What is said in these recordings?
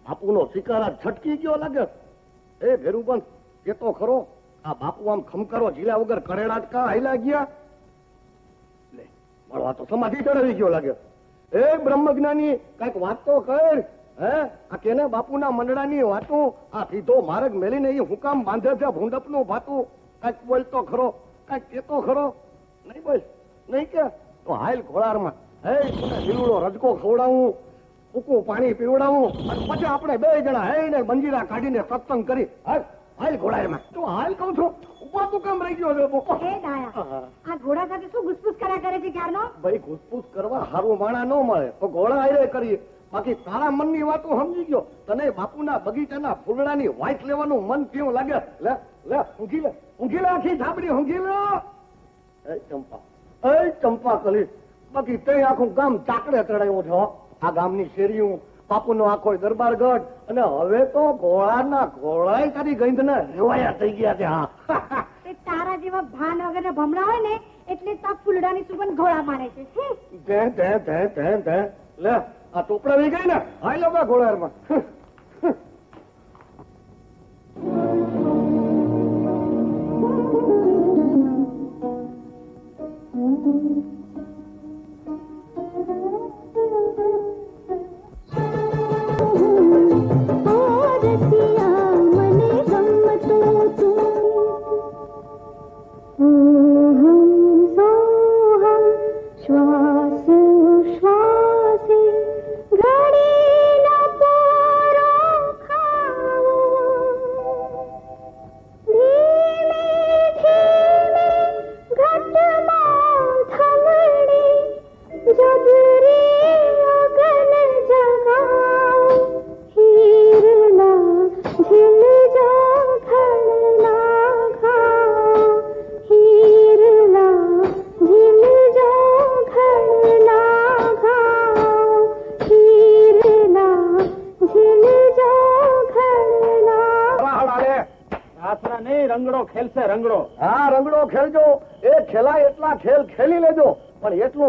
બાપુનો શિકાર છટકી ગયો લાગે. એ ભેરુબંધ એ તો ખરો, આ બાપુ આમ ખમકારો ઝીલા વગર કરેડા જ કા હાઈલા ગયા. લે મળવા તો સમાધિ ચડાવી ગયો લાગે. એ બ્રહ્મજ્ઞાની કઈક વાત તો કર. હે આ કેને બાપુના મંડળાની વાતું આ સીધો માર્ગ મેલીને એ હુકામ બાંધે છે ભૂંડપનું ભાતું. કઈક બોલ તો ખરો, કઈક કેતો ખરો. નહીં બોલ, નહીં કે તો હાલ ઘોડારમાં હે લીલુડો રજકો ખવડાવું, ઉકું પાણી પીવડાવું અને પછી આપણે બે જણા હે ને મંજીરા કાઢીને સત્સંગ કરી. હાલ હાલ ઘોડામાં તો હાલ કહું છું. ઉભા તું કામ રહી ગયો છે? હે દાયા, આ ઘોડા સાથે શું ઘુસપુસ કર્યા કરે છે ક્યારનો? ભાઈ ઘુસપુસ કરવા હારું માણા ન મળે તો ઘોડા હારે કરીએ. બાકી તારા મનની વાતો સમજી ગયો. તને બાપુના બગીચાના ફૂલડાની વાઇટ લેવાનું મન કેવું લાગે? લે લે ઊંઘી લે, ઊંઘી લે આખી ધાબડી ઊંઘી લે. એ ચંપા, એ ચંપા કલી, બાકી તે આખું ગામ ચાકડે ચડાવ્યો છો. આ ગામની શેરીઓ, બાપુનો આખો દરબારગઢ, અને હવે તો ઘોડાના ઘોડાય તારી ગંધને રેવાયા થઈ ગયા છે. હા તારા જેવા ભાન વગર ભમણા હોય ને એટલે તો ફૂલડાની સુગંધ ઘોડા મારે છે. લે આ ટોપડા વી ગઈ ને, હાલ હવે ઘોડામાં.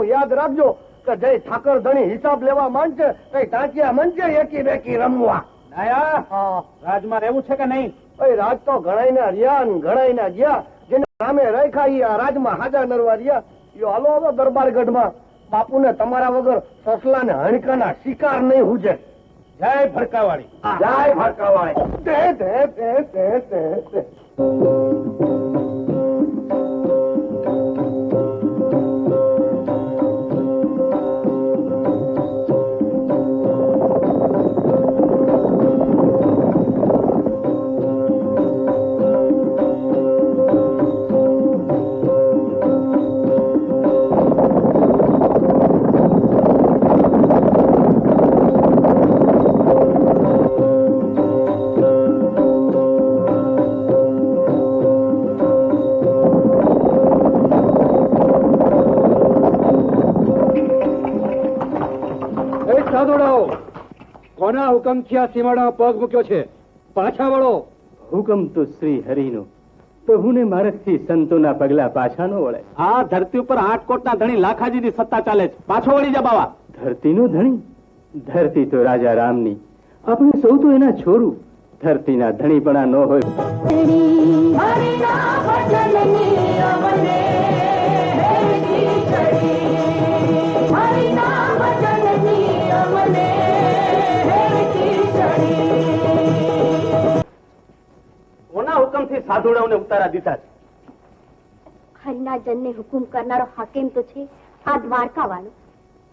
યાદ રાખજો કે જય ઠાકર ધણી હિસાબ લેવા માંડશે કઈ ટાંકિયા મંચે એકી બેકી રમવા. રાજમાં રહેવું છે કે નહીં? રાજ તો ઘણાઈ ના રહ્યા ઘણાઈ ના ગયા. જેને સામે રાખ્યા આ રાજમાં હાજર નરવા રહ્યા. હાલો હવે દરબારગઢમાં. બાપુને તમારા વગર સસલા ને હણકાના શિકાર નહીં હુજે. જય ભડકાવાળી, જય ભડકાવાળી. કોના હુકમથી આ સીમાડામાં પગ મૂક્યો છે? પાછા વળો. હુકમ તો શ્રી હરિનો, તો હું ને માર્ગથી સંતોના પગલા પાછા ન વળે. આ ધરતી ઉપર આટકોટના ધણી લાખાજીની સત્તા ચાલે છે. પાછો વળી જા બાવા. ધરતીનો ધણી? ધરતી તો રાજા રામની, આપણે સૌ તો એના છોરું. ધરતીના ધણી પણ ન હોય. કોના હુકમથી સાધુડાઓને ઉતારા દીધા છે? હરિના જનને હુકુમ કરનારો હાકીમ તો છે આ દ્વારકા વાળો.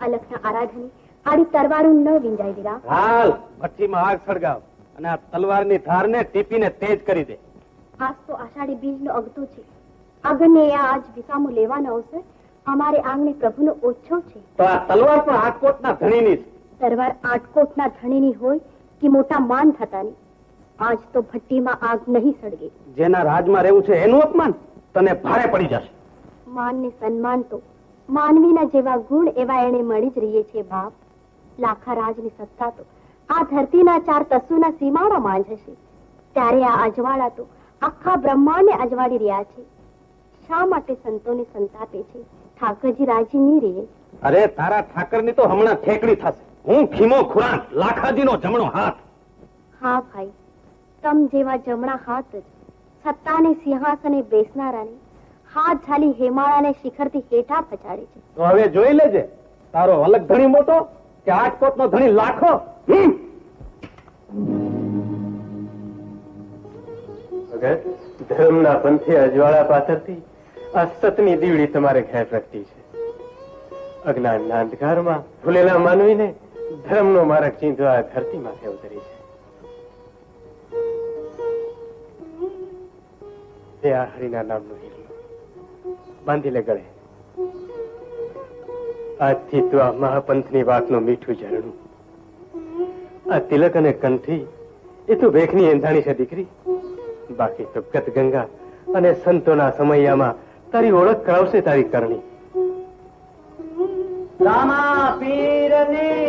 અલખના આરાધને આડી તરવારું ન વિંજાઈ દીધા. હાલ ભઠ્ઠીમાં આગ સળગાવ અને આ તલવારની ધારને ટીપીને તેજ કરી દે. આજ તો આષાઢી બીજનો અગતો છે. આગળને આજ વિસામો લેવાનો અવસર. અમારે આંગણે પ્રભુનો ઓછો છે. તો આ તલવાર પણ આટકોટના ધણીની છે. તલવાર આટકોટના ધણીની હોય કે મોટા માન થતાની, આજ તો ભઠ્ઠીમાં આગ નહીં સળગે. જેના રાજમાં રહેવું છે એનું અપમાન તને ભારે પડી જશે. માન ને સન્માન તો માનવીના જેવા ગુણ એવા એને મળી જ રહીએ છે બાપ. લાખા રાજની સત્તા તો આ ધરતીના 4 તસ્સુના સીમાડા માં જ હશે. ત્યારે આ અજવાળા તો આખા બ્રહ્માંડને અજવાળી રહ્યા છે. શા માટે સંતોને સંતાપે છે? ઠાકરજી રાજી નહીં રહે. અરે તારા ઠાકરની તો હમણાં ઠેકડી થશે. હું ખીમો ખુરાન, લાખાજીનો જમણો હાથ. હા ભાઈ, તમ જેવા જમણા હાથ જ સત્તાને સિંહાસને બેસનારાને હાથ ઝાલી હેમાળાને શિખરથી હેઠા પછાડે છે. તો હવે જોઈ લેજે, તારો અલગ ધણી મોટો કે આટકોટનો ધણી લાખો. ભગત, ધર્મના પંથે અજવાળા પાથરતી આ સતની દીવડી તમારે ઘેર રખતી છે. અજ્ઞાનના અંધકારમાં ભૂલેલા માનવીને ધર્મનો માર્ગ ચીંધવા આ ધરતી માથે ઉતરી છે. તે આ હરિના નામનું હિરલું બાંધી લે ગળે. આજથી તું આ મહાપંથની વાતનું મીઠું ઝરણું. આ તિલક અને કંઠી એ તું ભેખની એંધાણી છે દીકરી. બાકી તો ગત ગંગા અને સંતોના સમયમાં તારી ઓળખ કરાવશે તારી કરણી. રામા પીરની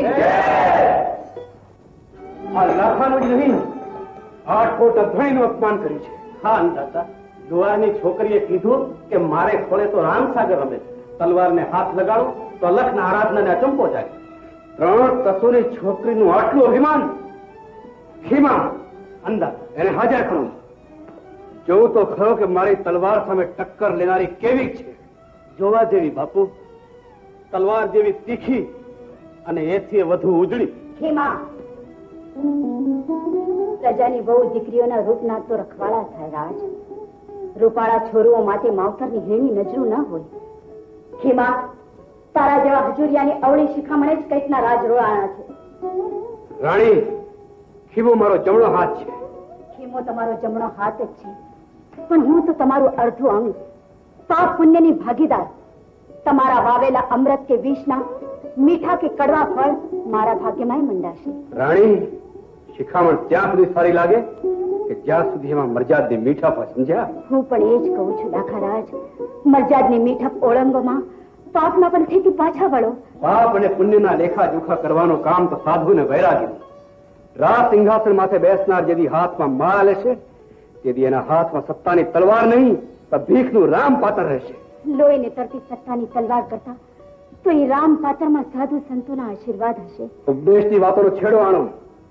આ લાખાનું જ નહીં, આટકોટ ધણીનું અપમાન કર્યું છે. હા અંધાતા, જુવારની છોકરીએ કીધું કે મારે ખોળે તો રામસાગર રમે, તલવારને હાથ લગાડો તો લખના આરાધનાને અચંપો જાય. 3 તસોની છોકરીનું આટલું અભિમાન! ખીમા અંદા, એને હાજર કરું. જોવું તો ખરો કે મારી તલવાર સામે ટક્કર લેનારી કેવી છે. જોવા જેવી બાપુ, તલવાર જેવી તીખી અને એથી વધુ ઉજળી. ખીમા, પ્રજાની બહુ દીકરીઓના રૂપના તો રખવાડા થાય રાજ. રૂપાળા છોરુઓ માટે માવતરની હેણી નજરું ન હોય. ખીમા, તારા જેવા હજુરિયાની અવળી શિખામણે જ કંઈકના રાજ રોળાણા છે. રાણી, ખીમો મારો જમણો હાથ છે. ખીમો તમારો જમણો હાથ જ છે, પણ હું તો તમારું અડધું અંગ, પાપ પુણ્યની ભાગીદાર. તમારા વાવેલા અમૃત કે વિષના મીઠા કે કડવા ફળ મારા ભાગ્યમાં મંડાશે. રાણી, શિખામણ ત્યાં સુધી સારી લાગે કે જ્યાં સુધી એમાં મરજાદની મીઠપ હોય, સમજ્યા? હું પણ એ જ કહું છું દાખારાજ, મરજાદની મીઠપ ઓળંગોમાં પાપના પંથેથી પાછા વળો. પાપ અને પુણ્યના લેખા જોખા કરવાનું કામ તો સાધુને વૈરાગ્ય. રાજ સિંહાસન માથે બેસનાર જેથી હાથમાં માળા લેશે, તેથી એના હાથમાં સત્તાની તલવાર નહીં પણ ભીખનું રામ પાત્ર રહેશે. લોહીને તરતી સત્તાની તલવાર કરતા તો એ રામ પાત્રમાં સાધુ સંતોના આશીર્વાદ હશે. ઉપદેશની વાતોનો છેડો આણો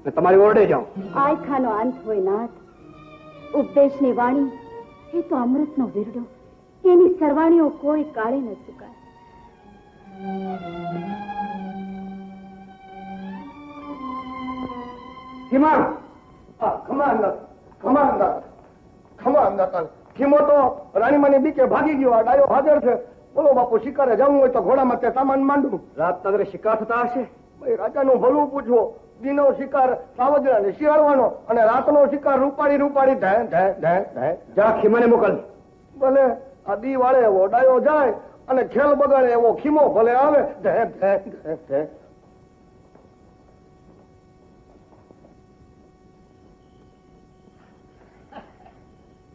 અને તમારી ઓરડે જાઓ. આયખાનો અંત હોય નાથ. ઉપદેશની વાણી એ તો અમૃતનો વીરડો, એની સરવાણીઓ કોઈ કાળે ન ચૂકાય. ખીમા, ખમા અંદા. ખીમો તો રાણીમાની બીકે ભાગી ગયો. આ ડાયો હાજર છે. બોલો બાપુ, શિકારે જવું હોય તો ઘોડામાં તે સામાન માંડવું. રાત નગરે શિકાર થતા હશે. ભાઈ, રાજાનું ભલું પૂછવો. દીનો શિકાર સાવજણાને શિયાળવાનો અને રાતનો શિકાર રૂપાળી ઢે. જા ખીમાને મોકલ. ભલે આ દી વાળે એવો ડાયો જાય અને ખેલ બગાડે એવો ખીમો ભલે આવે. ઢે.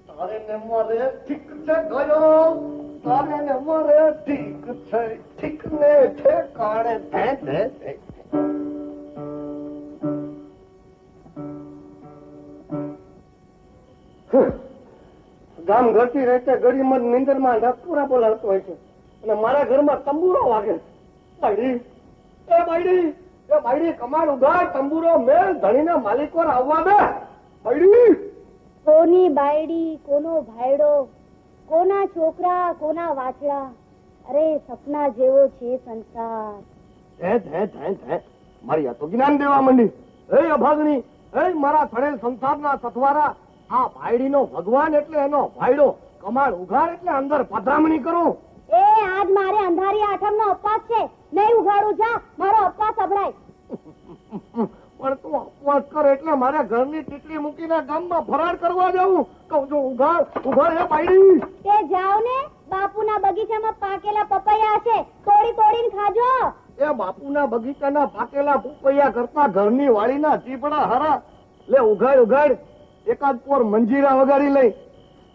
તારે ને મારે ઠીક છે ગયો, તારે ને મારે ઠીક છે, ઠીક ને ઠેકાણે. ઢે. ગામ ઘરથી રહેતે ગળીમાં નીંદરમાં ઢાકુરા બોલાવતો હોય છે અને મારા ઘરમાં તંબુરો વાગે. બાયડી કમાડ ઉગાડ, તંબુરો મેલ, ધણીના માલિકો આવવા દે. બાયડી, કોની બાયડી, કોનો ભાયડો, કોના છોકરા, કોના વાછડા, અરે સપના જેવો છે સંસાર. મારી આ તો જ્ઞાન દેવા માંડી. એ અભાગણી, એ મારા થડેલ સંસારના સથવારા, આ ભાયડીનો ભગવાન એટલે એનો ભાયડો, કમાડ ઉઘાડ એટલે અંદર પધરામણી કરું. એ આજ મારે અંધારી આઠમનો ઉપવાસ છે, નહીં ઉઘાડું. જા, મારો ઉપવાસ સંભળાય. પણ તું ઉપવાસ કર એટલે મારે ઘરની ટીકડી મૂકીને ગામમાં ફરાર કરવા જવું. કહું છું ઉઘાડ એ બાયડી. તે જાઓ ને, બાપુના બગીચામાં પાકેલા પપૈયા છે, તોડીને ખાજો. એ બાપુના બગીચાના પાકેલા પપૈયા કરતા ઘરની વાડીના ચીપડા હારા. લે ઉઘાડ. એકાદ પોર મંજીરા વગાડી લઈ.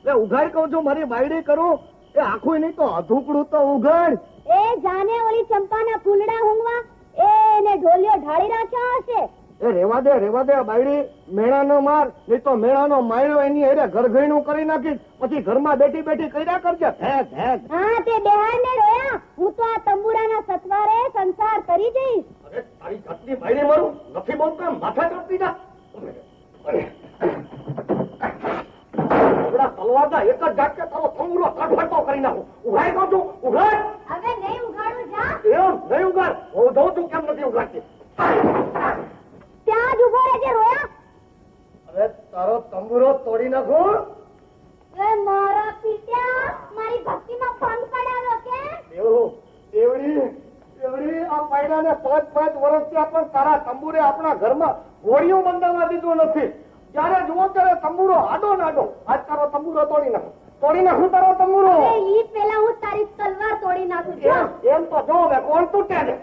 લે ઉઘાડ કહું છું, મારી બાયડી કરું. એ આખું નહીં તો અધૂકડું તો ઉઘાડ. એ જાને ઓલી ચંપાના ફૂલડા ઊંઘવા, એને ઢોલિયો ઢાળી રાખ્યા હશે. એ રેવા દે બાયડી, મેળા નો માર, નહીં તો મેળાનો માયરો એની હેરે ઘરઘઈનું કરી નાખીશ. પછી ઘરમાં બેઠી કર્યા કરજે. હા, તે બેહાડ ને રોયા. હું તો આ તંબુરાના સથવારે સંસાર કરી જઈશ. અરે તારી જાતની બાયડી મારું નથી બોલતા માથા કાપી જા તલવારના એક જ ઝાટકે તારો થંગુરો કટફટો કરી નાખું ઉઘાઈ કહું છું ઉઘાડ હવે નહીં ઉઘાડું જા એમ નહીં ઉઘાડ હું જોઉં છું કેમ નથી ઉઘાડતી ત્યાં જ ઉભો રહેજે રોયા અરે તારો તંબુરો તોડી નાખું એ મારા પિતા મારી ભક્તિમાં ભંગ પડાવ્યો કે એવડી આ પાયડાને 5 વર્ષથી પણ તારા તંબુરે આપણા ઘરમાં હોળીઓ બંધાવવા દીધું નથી જ્યારે જુઓ ત્યારે તંબુરો આડો નાડો આજ તારો તંબુરો તોડી નાખું તારો તંબુરો એ ઈ પેલા હું તારી તલવાર તોડી નાખું છું એમ તો જો હવે કોણ તૂટે છે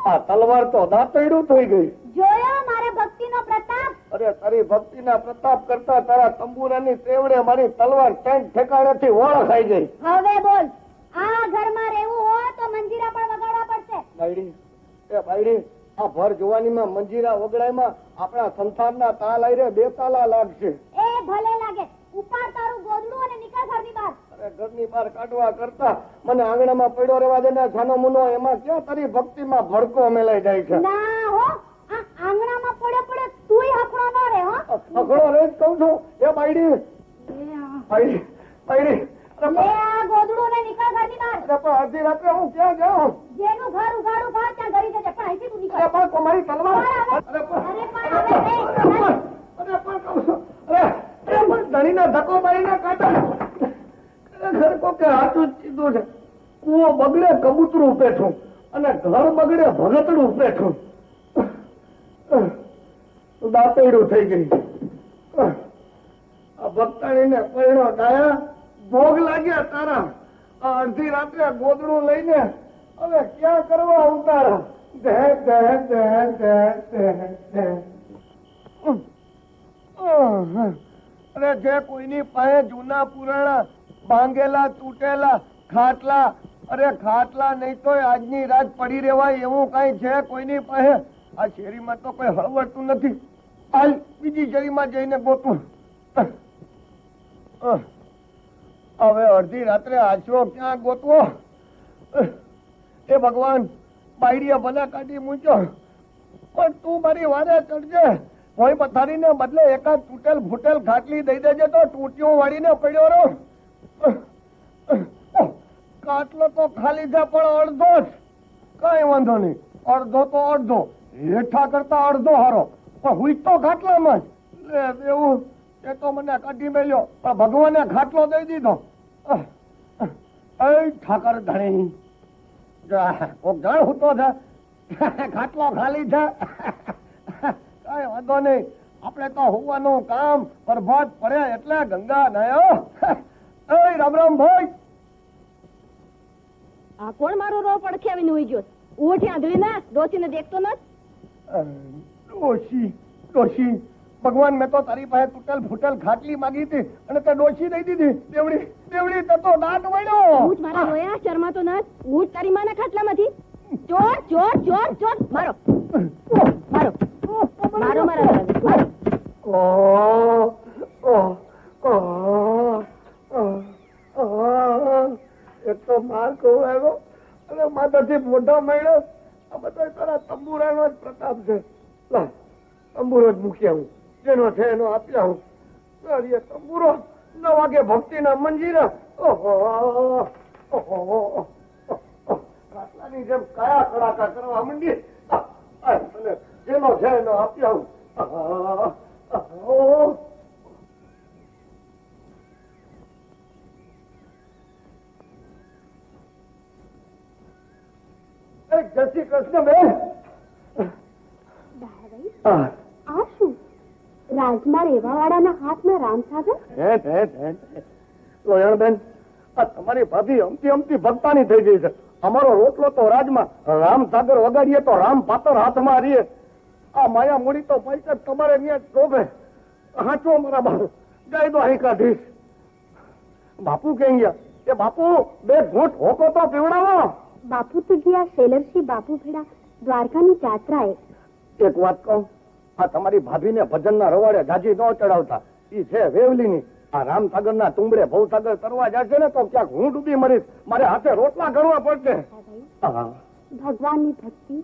આ તલવાર તો દાંતરડું થઈ ગઈ જોયો મારે ભક્તિનો પ્રતાપ અરે તારી ભક્તિના પ્રતાપ કરતા તારા તંબુરાની તેવડે મારી તલવાર ટેન્ટ ઠેકાણેથી ઓળ ખાઈ ગઈ હવે બોલ આ ઘરમાં રહેવું હોય તો મંજીરા પણ વગાડવા પડશે બાયડી આ ભર જુવાનીમાં મંજીરા વગડાયમાં આપણા સંસારના તાલ આયરે 2 તાલા લાગશે એ ભલે લાગે ઉપાડ તારું ગોદડું અને નીકળ ઘરની બહાર અરે ઘરની બહાર કાઢવા કરતા મને આંગણામાં પડ્યો રહેવા દે ને છાનો મુનો એમાં ક્યાં તારી ભક્તિમાં ભડકો મેલાઈ જાય છે ના હો આ આંગણામાં પડ્યો તુંય હફળો ન રહે હો અઘડો રે જ કહું છું એ બાયડી લે આ ગોદડું ને નીકળ ઘરની બહાર અરે પણ અડધી રાત્રે હું ક્યાં જાઉં જેનું ઘર ઉગાડું ઘર ત્યાં ઘરી જજે પણ અહીંથી તું નીકળ અરે પણ તમારી તલવાર અરે પણ હવે નહીં અરે પણ કહું છું અરે પણ ધણીના ધક્કો મારીને કાઢો ખરેખર કોકે હાચું જ કીધું છે કૂવો બગડે કબૂતરું પેઠું અને ઘર બગડે ભગતડું પેઠું દાંતેડું થઈ ગઈ આ ભક્તાણીને પરણો ડાયા ભોગ લાગ્યા તારા આ અડધી રાત્રે ગોદડું લઈને હવે ક્યાં કરવા ઉતારા અરે જે કોઈની પાસે જૂના પુરાણા ભાંગેલા તૂટેલા ખાટલા અરે ખાટલા નહીં તો આજની રાત પડી રહેવાય એવું કઈ છે કોઈની પાસે આ શેરીમાં તો કોઈ હળવડતું નથી હાલ બીજી શેરીમાં જઈને ગોતું હવે અડધી રાત્રે આશરો ક્યાં ગોતવો એ ભગવાન બાયડીએ ભલે કાઢી મૂક્યો પણ તું મારી વારે ચડજે કોઈ પથારીને બદલે એકાદ તૂટેલ ફૂટેલ ખાટલી દઈ દેજે તો ટૂંટિયું વાળીને પડ્યો રહો કાટલો તો ખાલી છે પણ અડધો જ કઈ વાંધો નહીં અડધો તો અડધો હેઠા કરતા અડધો હારો પણ હુઈ તો ખાટલામાં જ એવું એ તો મને કાઢી મેલ્યો પણ ભગવાને ખાટલો દઈ દીધો ઠાકર ધણી કોક જાણ હું તો છે ખાટલો ખાલી છે કઈ વાંધો નહીં આપણે તો હોવાનું કામ પ્રભાત પડે એટલે ગંગા નયો રામ રામ ભાઈ આ કોણ મારો રો પડખે આવીને ઉઈ ગયો ઉઠી આંધળી ના ડોસીને દેખતો ન ડોશી ભગવાન મેં તો તારી પાસે તૂટેલ ફૂટેલ ખાટલી માંગી હતી અને તે ડોશી દઈ દીધી દેવડી તે તો દાંત વળ્યો ઉઠ મારા રોયા શર્મા તો ન ઉઠ તારી માના ખાટલામાંથી ચોર ચોર ચોર ચોર મારો મારો મારો મારા એક તો માર કહું આવ્યો અને માથાથી મોઢો મળ્યો આ બધા તારા તંબુરાનો જ પ્રતાપ છે તંબુરો જ મૂક્યા હું જેનો છે એનો આપ્યા હું તંબુરો 9 વાગે ભક્તિના મંજીરા કાટલાની જેમ કયા કડાકા કરવા માંડી અને જેનો છે એનો આપ્યા હું જય શ્રી કૃષ્ણ બેન આ શું રાજમાં રેવાવાળાના હાથમાં રામસાગર લોયણબેન આ તમારી ભાભી અમતી ભક્તાની થઈ ગઈ છે અમારો રોટલો તો રાજમાં રામસાગર વગાડીએ તો રામ પાતર હાથમાં રહીએ આ માયા મૂડી તો પૈસા તમારે ત્યાં શોભે હાચો મારા બાપુ જઈ દો અહીં કાઢીશ બાપુ ક્યાં ગયા એ બાપુ 2 ઘૂંટ હોકો તો પીવડાવો બાપુ તો ગયા શેલરસિંહ બાપુ ભેડા દ્વારકાની જાત્રાએ એક વાત કહું આ તમારી ભાભીને ભજનના રવાડે જાજી ન ચડાવતા ઈ છે વેવલીની આ રામસાગર ના તુંબડે ભવસાગર તરવા જશે ને તો ક્યાંક હું ડૂબી મરીશ. મારે હાથે રોટલા કરવા પડશે. હા, ભગવાનની ભક્તિ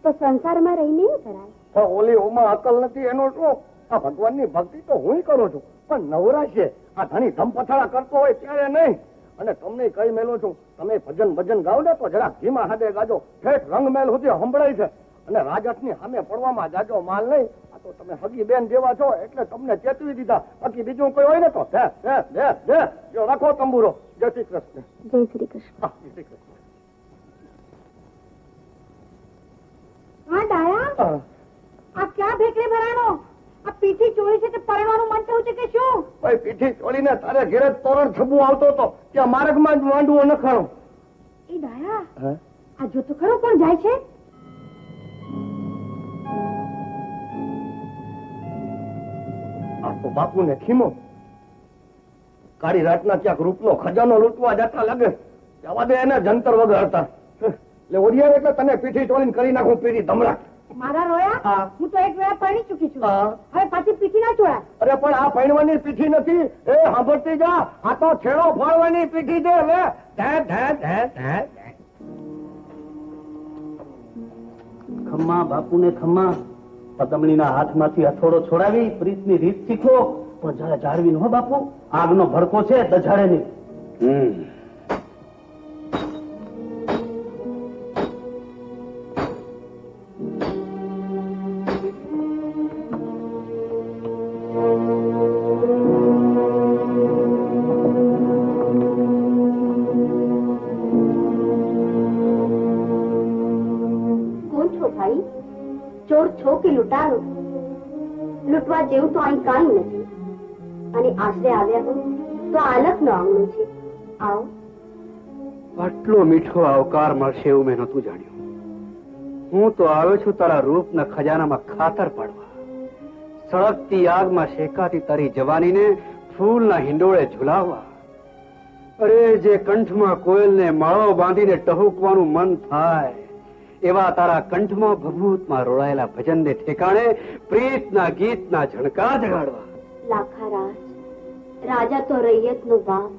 તો સંસારમાં રહીને ય કરાય. તો ઓલી ઓમાં અકલ નથી એનો શું? આ ભગવાનની ભક્તિ તો હું કરું છું, પણ નવરા છે આ ધણી ધમપથાળા કરતો હોય ત્યારે નહીં. અને તમને કઈ મેલું છું, તમે ભજન ભજન ગાવ ને તો જરા ધીમા હાથે ગાજો. ઠેઠ રંગમેલ સુધી સંભળાય છે. અને રાજટની સામે પડવામાં જાજો માલ નહીં. આ તો તમે હગી બેન જેવા છો એટલે તમને ચેતવી દીધા. બાકી બીજું કોઈ હોય ને તો જો રાખો તંબુરો. જય શ્રી કૃષ્ણ. જય શ્રી કૃષ્ણ. હા, જય શ્રી કૃષ્ણ. હા ડાયા, આ ક્યાં ભેકરી ભરાણો? આ પીઠી ચોળી છે તે પરણવાનું મન થયું છે કે શું? ભાઈ પીઠી ચોળીને તારે ઘેરે તોરણ છબુ આવતો હતો ત્યાં માર્ગમાં જ માંડવો નખાણો. એ ડાયા, આ જો તો ખરો કોણ જાય છે? આ તો બાપુને ખીમો. કાળી રાતના ક્યાંક રૂપનો ખજાનો લૂંટવા જતા લાગે. જવા દે એને જંતર વગર હતા. એટલે ઓડિયા એટલે તને પીઠી ચોળીને કરી નાખું પીઠી ધમરાટ. મારા રોયા, હા. હું તો એક વેળા પરણી ચૂકી છું. હા. હવે પાછી પીઠી ના ચોળાય. અરે પણ આ પૈણવાની પીઠી નથી. એ સાંભળતી જા, આ તો છેડો ફાળવાની પીઠી છે. હવે ખમ્મા બાપુને ખમ્મા, પદમણીના હાથમાંથી હથોડો છોડાવી પ્રીતની રીત શીખો. પણ જરા જાળવી ન હો બાપુ, આગનો ભડકો છે દજાડે નહીં. કોણ છો ભાઈ? ચોર છો કે લૂંટારો? લૂંટવા જેવું તો અહીં કાંઈ નથી. અને આશરે આવ્યા હો તો આલકનો આંગણો છે. આવો. આટલો મીઠો આવકાર મળશે એવું મેં નહોતું જાણ્યું. હું તો આવ્યો છું તારા રૂપના ખજાનામાં ખાતર પાડવા. સળગતી આગમાં શેકાતી તારી જવાનીને ફૂલના હિંડોળે ઝુલાવવા. અરે જે કંઠમાં કોયલને માળો બાંધીને ટહુકવાનું મન થાય એવા તારા કંઠમાં ભભૂતમાં રોળાયેલા ભજનને ઠેકાણે પ્રીતના ગીતના ઝણકાર જગાડવા. લાખા રાજ, રાજા તો રૈયતનો બાપ.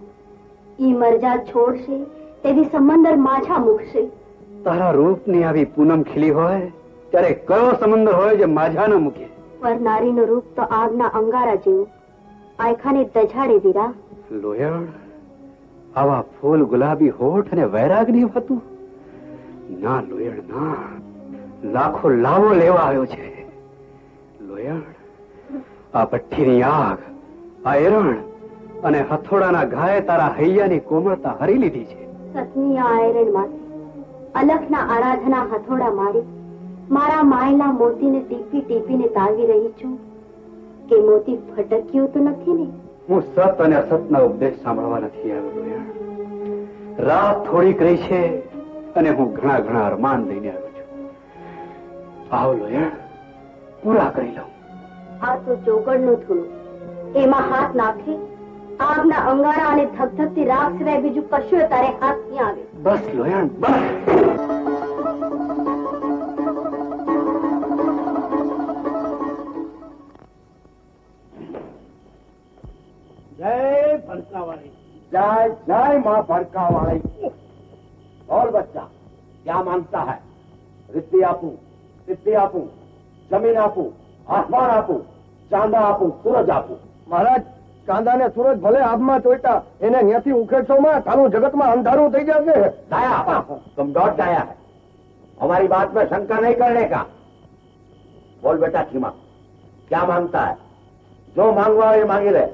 ઈ મરજા છોડશે તેથી સમંદર માછા મૂકશે. તારા રૂપની આવી પૂનમ ખીલી હોય ત્યારે કયો સમંદર હોય જે માઝા ન મૂકે? પર નારીનું રૂપ તો આગના અંગારા જેવું. આયખાને દજાડે વીરા. લોયણ, આવા ફૂલ ગુલાબી હોઠ અને વૈરાગની હતું? ના લોયણ ના, લાખો લાવો લેવા આવ્યો છે. લોયણ, આ ભઠ્ઠીની આગ, આ એરણ અને હથોડાના ઘાએ તારા હૈયાની કોમળતા હરી લીધી છે. સતની આ આયરન માંથી અલખના આરાધના હથોડા મારી મારા માયેલા મોતીને ટીપી ટીપીને તારવી રહી છું કે મોતી ફટક્યું તો નથી ને? હું સત અને અસતના ઉપદેશ સાંભળવા નથી આવ્યો લોયણ. રાત થોડીક રહી છે અને હું ઘણા ઘણા અરમાન લઈને આવ્યો છું. આવ લોયણ, પૂરા કરી લઉં. આ તો ચોગડનું થૂલું. એમાં હાથ નાખે આગના અંગારા અને ધગધગતી રાખ સિવાય બીજું કશું તારે હાથ નહીં આવે. બસ લોયણ, બસ. જય ભડકાવાળી. जय जय माँ भड़का वाली। और बच्चा क्या मांगता है? रिद्धि आपू, सिद्धि आपू, जमीन आपू, आसमान आपू, चांदा आपू, सूरज आपू। महाराज, चांदा ने सूरज भले आबમાં ચોઈટા એને ન્યાથી ઉખેડશો માં તારું જગતમાં અંધારું થઈ જશે। दाया तुम डॉट दाया है, हमारी बात में शंका नहीं करने का। बोल बेटा खीमा, क्या मांगता है? जो मांगवा ये मांगी ले।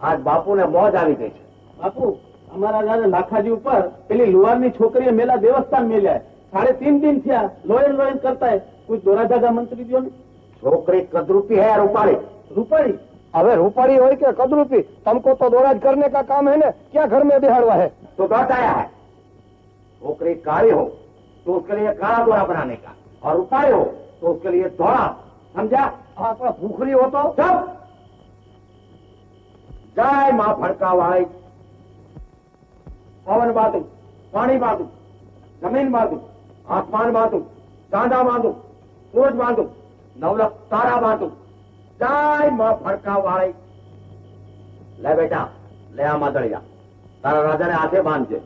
आज बापू ने मौज આવી ગઈ છે। બાપુ, અમારા રાજા લાખાજી ઉપર પેલી લુવારની છોકરીએ મેલા દેવસ્થાન મેલ્યા 3.5 दिन થયા લોયન લોયન કરતા है। कुछ दोरा जागा मंत्री दियो ने। छोकरी कदरूपी है या रूपाली? रूपाड़ी। હવે રૂપાળી હોય કે કદરૂપી, તમકો तो दोराज करने का काम है ना, क्या घर में बिहारवा है? तो डॉट आया है। छोकरी काली हो तो उसके लिए काला दोरा बनाने का, और रूपाली हो तो उसके लिए दोरा, समझा? हाँ, पर भूखरी हो तो सब जय माँ फड़का वाली। पवन बांधू, पानी बांधू, जमीन बांधू, आसमान बांधू, चांदा बांधू, सूरज बांधू, नवलख तारा बांधू। जय माँ फड़का वाली। લે બેટા, લે આ માદળિયા, તારા રાજાને હાથે બાંધજે.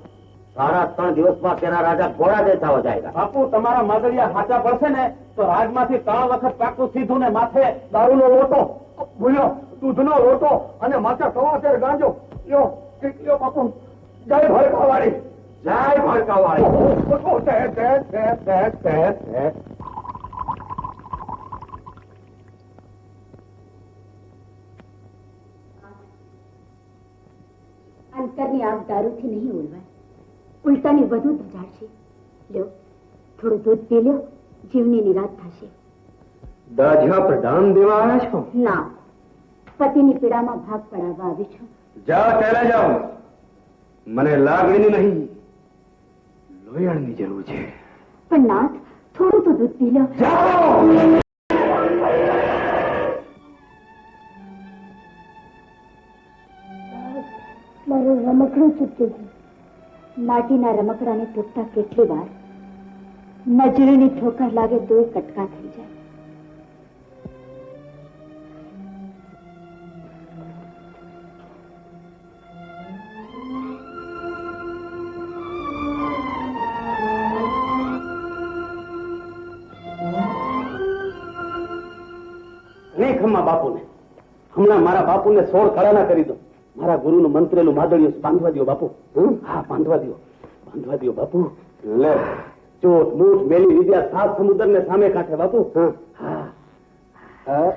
3.5 દિવસમાં તેના રાજા ઘોડા દેખાવા જાય. બાપુ તમારા માદળિયા હાચા પડશે ને તો રાજમાંથી 3 વખત પાકું સીધું ને માથે દારૂનો લોટો ભૂલ્યો, દૂધનો લોટો અને માથે 1.25 ગાંજો. લ્યો ઠીક, લ્યો બાપુ. જય ભડકાવાળી, જય ભડકાવાળી. અંતરની આગ દારૂથી નહીં ઓલવાય, ઉલટાની વધુ ધજાડશે. લ્યો થોડું દૂધ પી લ્યો, જીવની નિરાત થશે. દાજ્યા પ્રધાન દેવા આવ્યા છો? ના, પતિની પીડામાં ભાગ પડાવવા આવી છું. જાઓ, ચાલ્યા જાઓ. મને લાગણીની નહીં, લોહીની જરૂર છે. પણ નાથ, થોડું તો દૂધ પી લો. જાઓ. મારું રમકડું ચૂક્યું છે. માટીના રમકડાને તૂટતા કેટલી વાર નજરેની ઠોકર લાગે તોય કટકા થઈ જાય. નહીં ખમ્મા બાપુને, હમણાં મારા બાપુને 16 કળાના કરી દો. મારા ગુરુનું મંત્રેલું માદળિયું બાંધવા દો બાપુ. હા, બાંધવા દો બાપુ. લે, ચોટ મૂઠ મેલી વિદ્યા 7 સમુદ્રને સામે કાંઠે બાપુ. હા હા.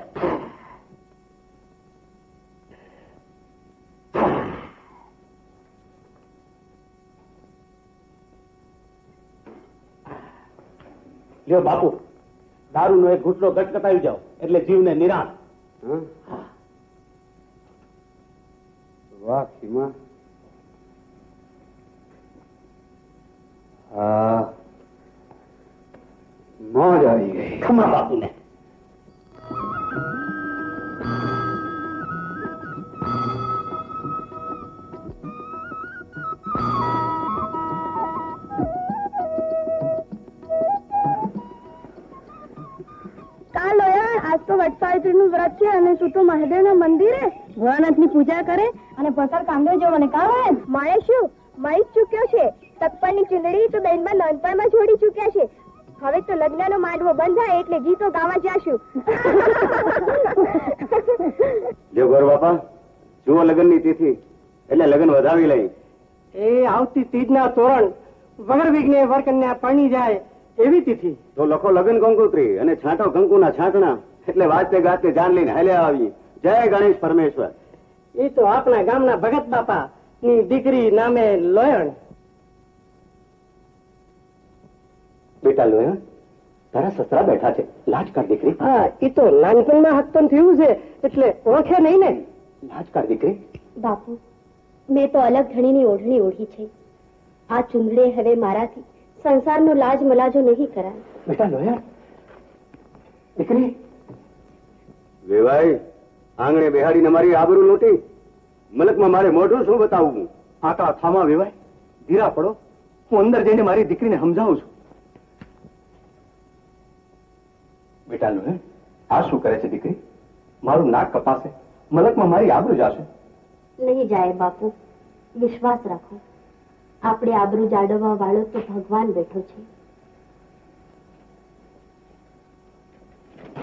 લ્યો બાપુ, દારૂનો એક ઘૂંટડો ગટગટાવી જાઓ એટલે જીવને નિરાંત. વાહ ખીમા, હા, મોજ આવી ગઈ. ખમા બાપુને. આજ તો વટસાવિત્રીનું વ્રત છે અને તું તો મહાદેવના મંદિરે ભોળાનાથની પૂજા કરે અને પસાર કાંડો જો મને કાવે. મારે શું, મળી ચૂક્યો છે. તપ્પરની ચૂંદડી તો બેનમાં નાનપણમાં છોડી ચૂક્યા છે. હવે તો લગ્નનો માંડવો બંધાય એટલે ગીતો ગાવા જાશું. જો ગોર બાપા, જુઓ લગ્નની તિથિ એટલે લગ્ન વધાવી લઈ. એ આવતી તીજના તોરણ વગર વિઘ્ને વરકન્યા પરણી જાય એવી તિથિ. તો લખો લગ્ન કંકોત્રી અને છાંટો કંકુના છાંટણા, એટલે વાજતે ગાજતે જાન લઈને હાલ્યા આવી. જય ગણેશ પરમેશ્વર. એ તો આપણા ગામના ભગત બાપા ની દીકરી નામે લોયણ. બેટા લોયા, તારા સસરા બેઠા છે, લાજ કર દીકરી. હા, એ તો નાનપણમાં હસ્તન થયું છે એટલે ઓળખે નહીં ને. લાજ કર દીકરી. બાપુ, મેં તો અલગ ધણીની ઓઢણી ઓઢી છે. આ ચુંદડે હવે મારાથી સંસારનો લાજ મલાજો નહીં કરાય. બેટા લોયા, દીકરી. વેવાઈ, આંગણે બેહાડીને મારી આબરૂ લૂંટી. મલકમાં મારે મોઢું શું બતાવવું? આકડા થામા વેવાય, ધીરા પડો. હું અંદર જઈને મારી દીકરીને સમજાવું છું. બેટા લોયા, આ શું કરે છે દીકરી? મારું નાક કપાશે, મલકમાં મારી આબરૂ જાશે. નહીં જાય બાપુ, વિશ્વાસ રાખો. આપણે આબરૂ જાળવવા વાળો તો ભગવાન બેઠો છે.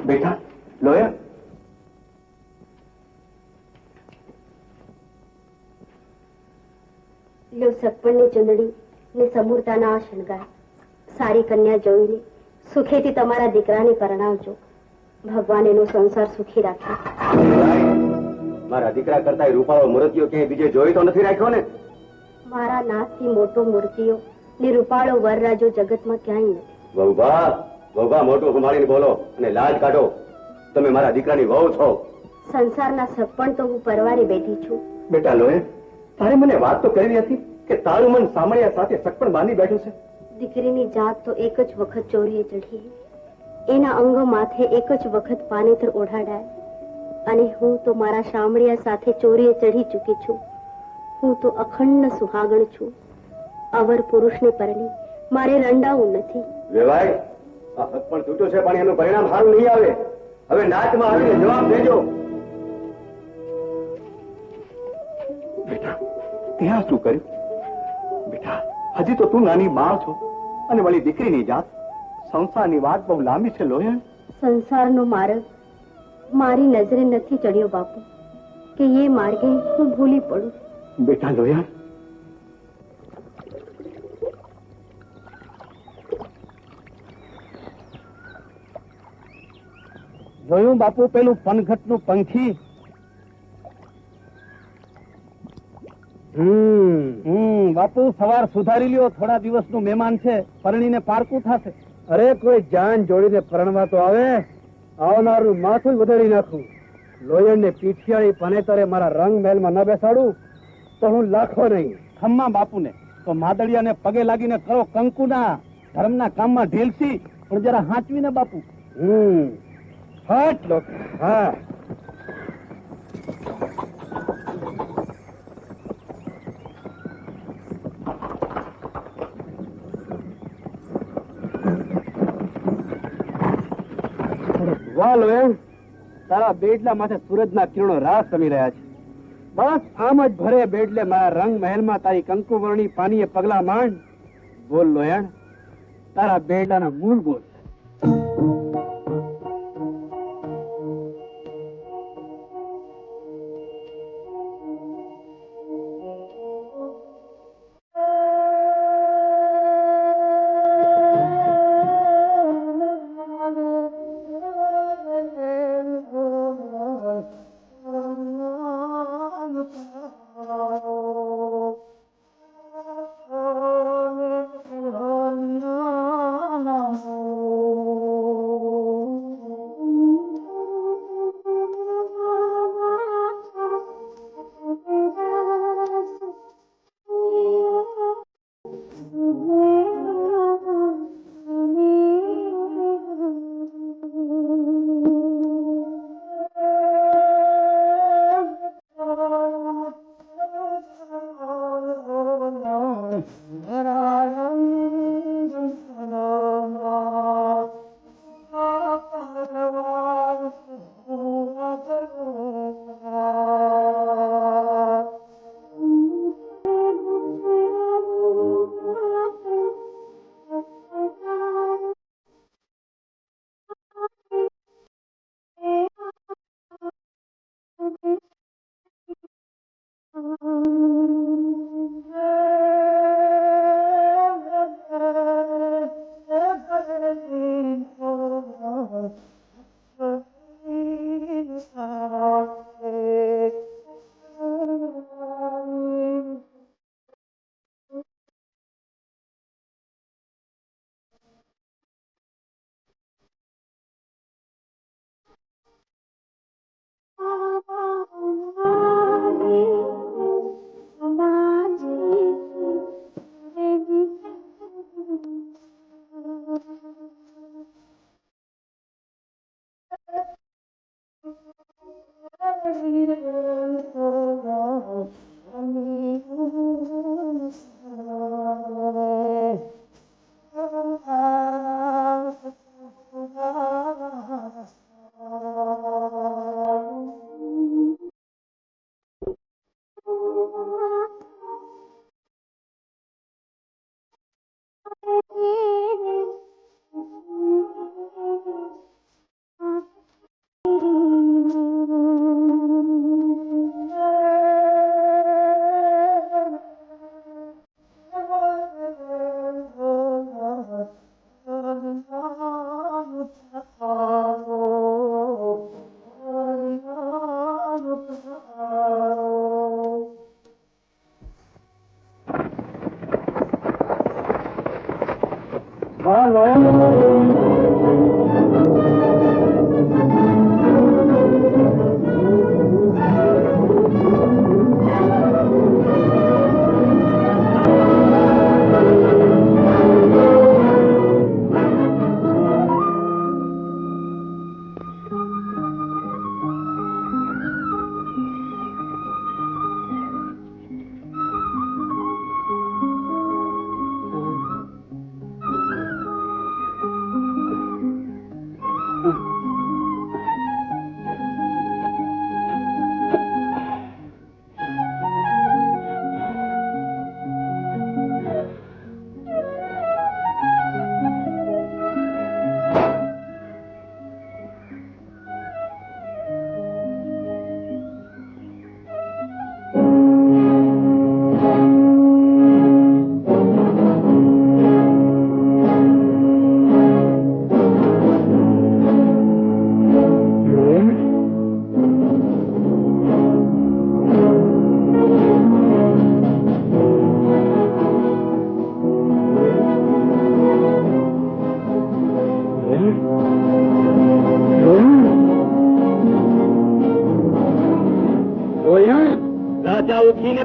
બેટા લોયા, લો સગપણની ચૂંદડી ને સમૂરતાના આ શણગાર. સારી કન્યા જોઈને સુખેથી તમારા દીકરાને પરણાવજો. ભગવાન એનો સંસાર સુખી રાખે. મારા દીકરા કરતા રૂપાળો મૂર્તિઓ કે બીજે જોઈ તો નથી રાખ્યો ને? મારા નાથથી મોટો મૂર્તિઓ ને રૂપાળો વરરાજો જગતમાં ક્યાંય નથી. વહુભા મોટું સંભાળીને બોલો અને લાજ કાઢો. તમે મારા દીકરાની વહુ છો. સંસારના સગપણ તો હું પરવારે બેઠી છું. બેટા લોહે, તારે મને વાત તો કરી હતી કે તારું મન સામળિયા સાથે સગપણ બાંધી બેઠું છે. દીકરીની જાત તો એક જ વખત ચોરીએ ચઢી, એના અંગો માથે એક જ વખત પાનેતર ઓઢાડાય, અને હું તો મારા શામળિયા સાથે ચોરીએ ચઢી ચૂકી છું. હું તો અખંડ સુહાગણ છું. અવર પુરુષને પરણી મારે રંડાવું નથી. વેવાય, આ હક પણ તૂટ્યો છે પણ એનું પરિણામ સારું નહીં આવે. હવે નાચમાં આવીને જવાબ દેજો. ત્યાં શું કર્યું? બેટા, હજી તો તું નાની માં છો અને વળી દીકરીની જાત. સંસારની વાત બહુ લાંબી છે લોયણ. સંસારનો માર્ગ મારી નજરે નથી ચડ્યો બાપુ કે એ માર્ગે હું ભૂલી પડું. બેટા લોયણ, જોયું બાપુ પેલું પનઘટનું પંખી? બાપુ સવાર સુધારી લ્યો, થોડા દિવસનું મહેમાન છે, પરણીને પારકું થશે. અરે કોઈ જાન જોડીને પરણવા તો આવે. આવનારું માથું વધારી નાખું. લોયણ ને પીઠિયાળી પનેતરે મારા રંગ મહેલમાં ન બેસાડું તો હું લાખો નહીં. ખમ્મા બાપુને તો માદળિયાને પગે લાગીને કરો કંકુના. ધર્મના કામમાં ઢીલસી, પણ જરા હાંચવીને બાપુ. હટ લોક. હા, વાહ લોયણ, તારા બેડલા માથે સૂરજના કિરણો રાસ રમી રહ્યા છે. બસ આમ જ ભરે બેડલે મારા રંગ મહેલમાં તારી કંકુ વર્ણી પાનીએ પગલા માંડ. બોલ લોયણ, તારા બેડલાના મૂળ બોલ.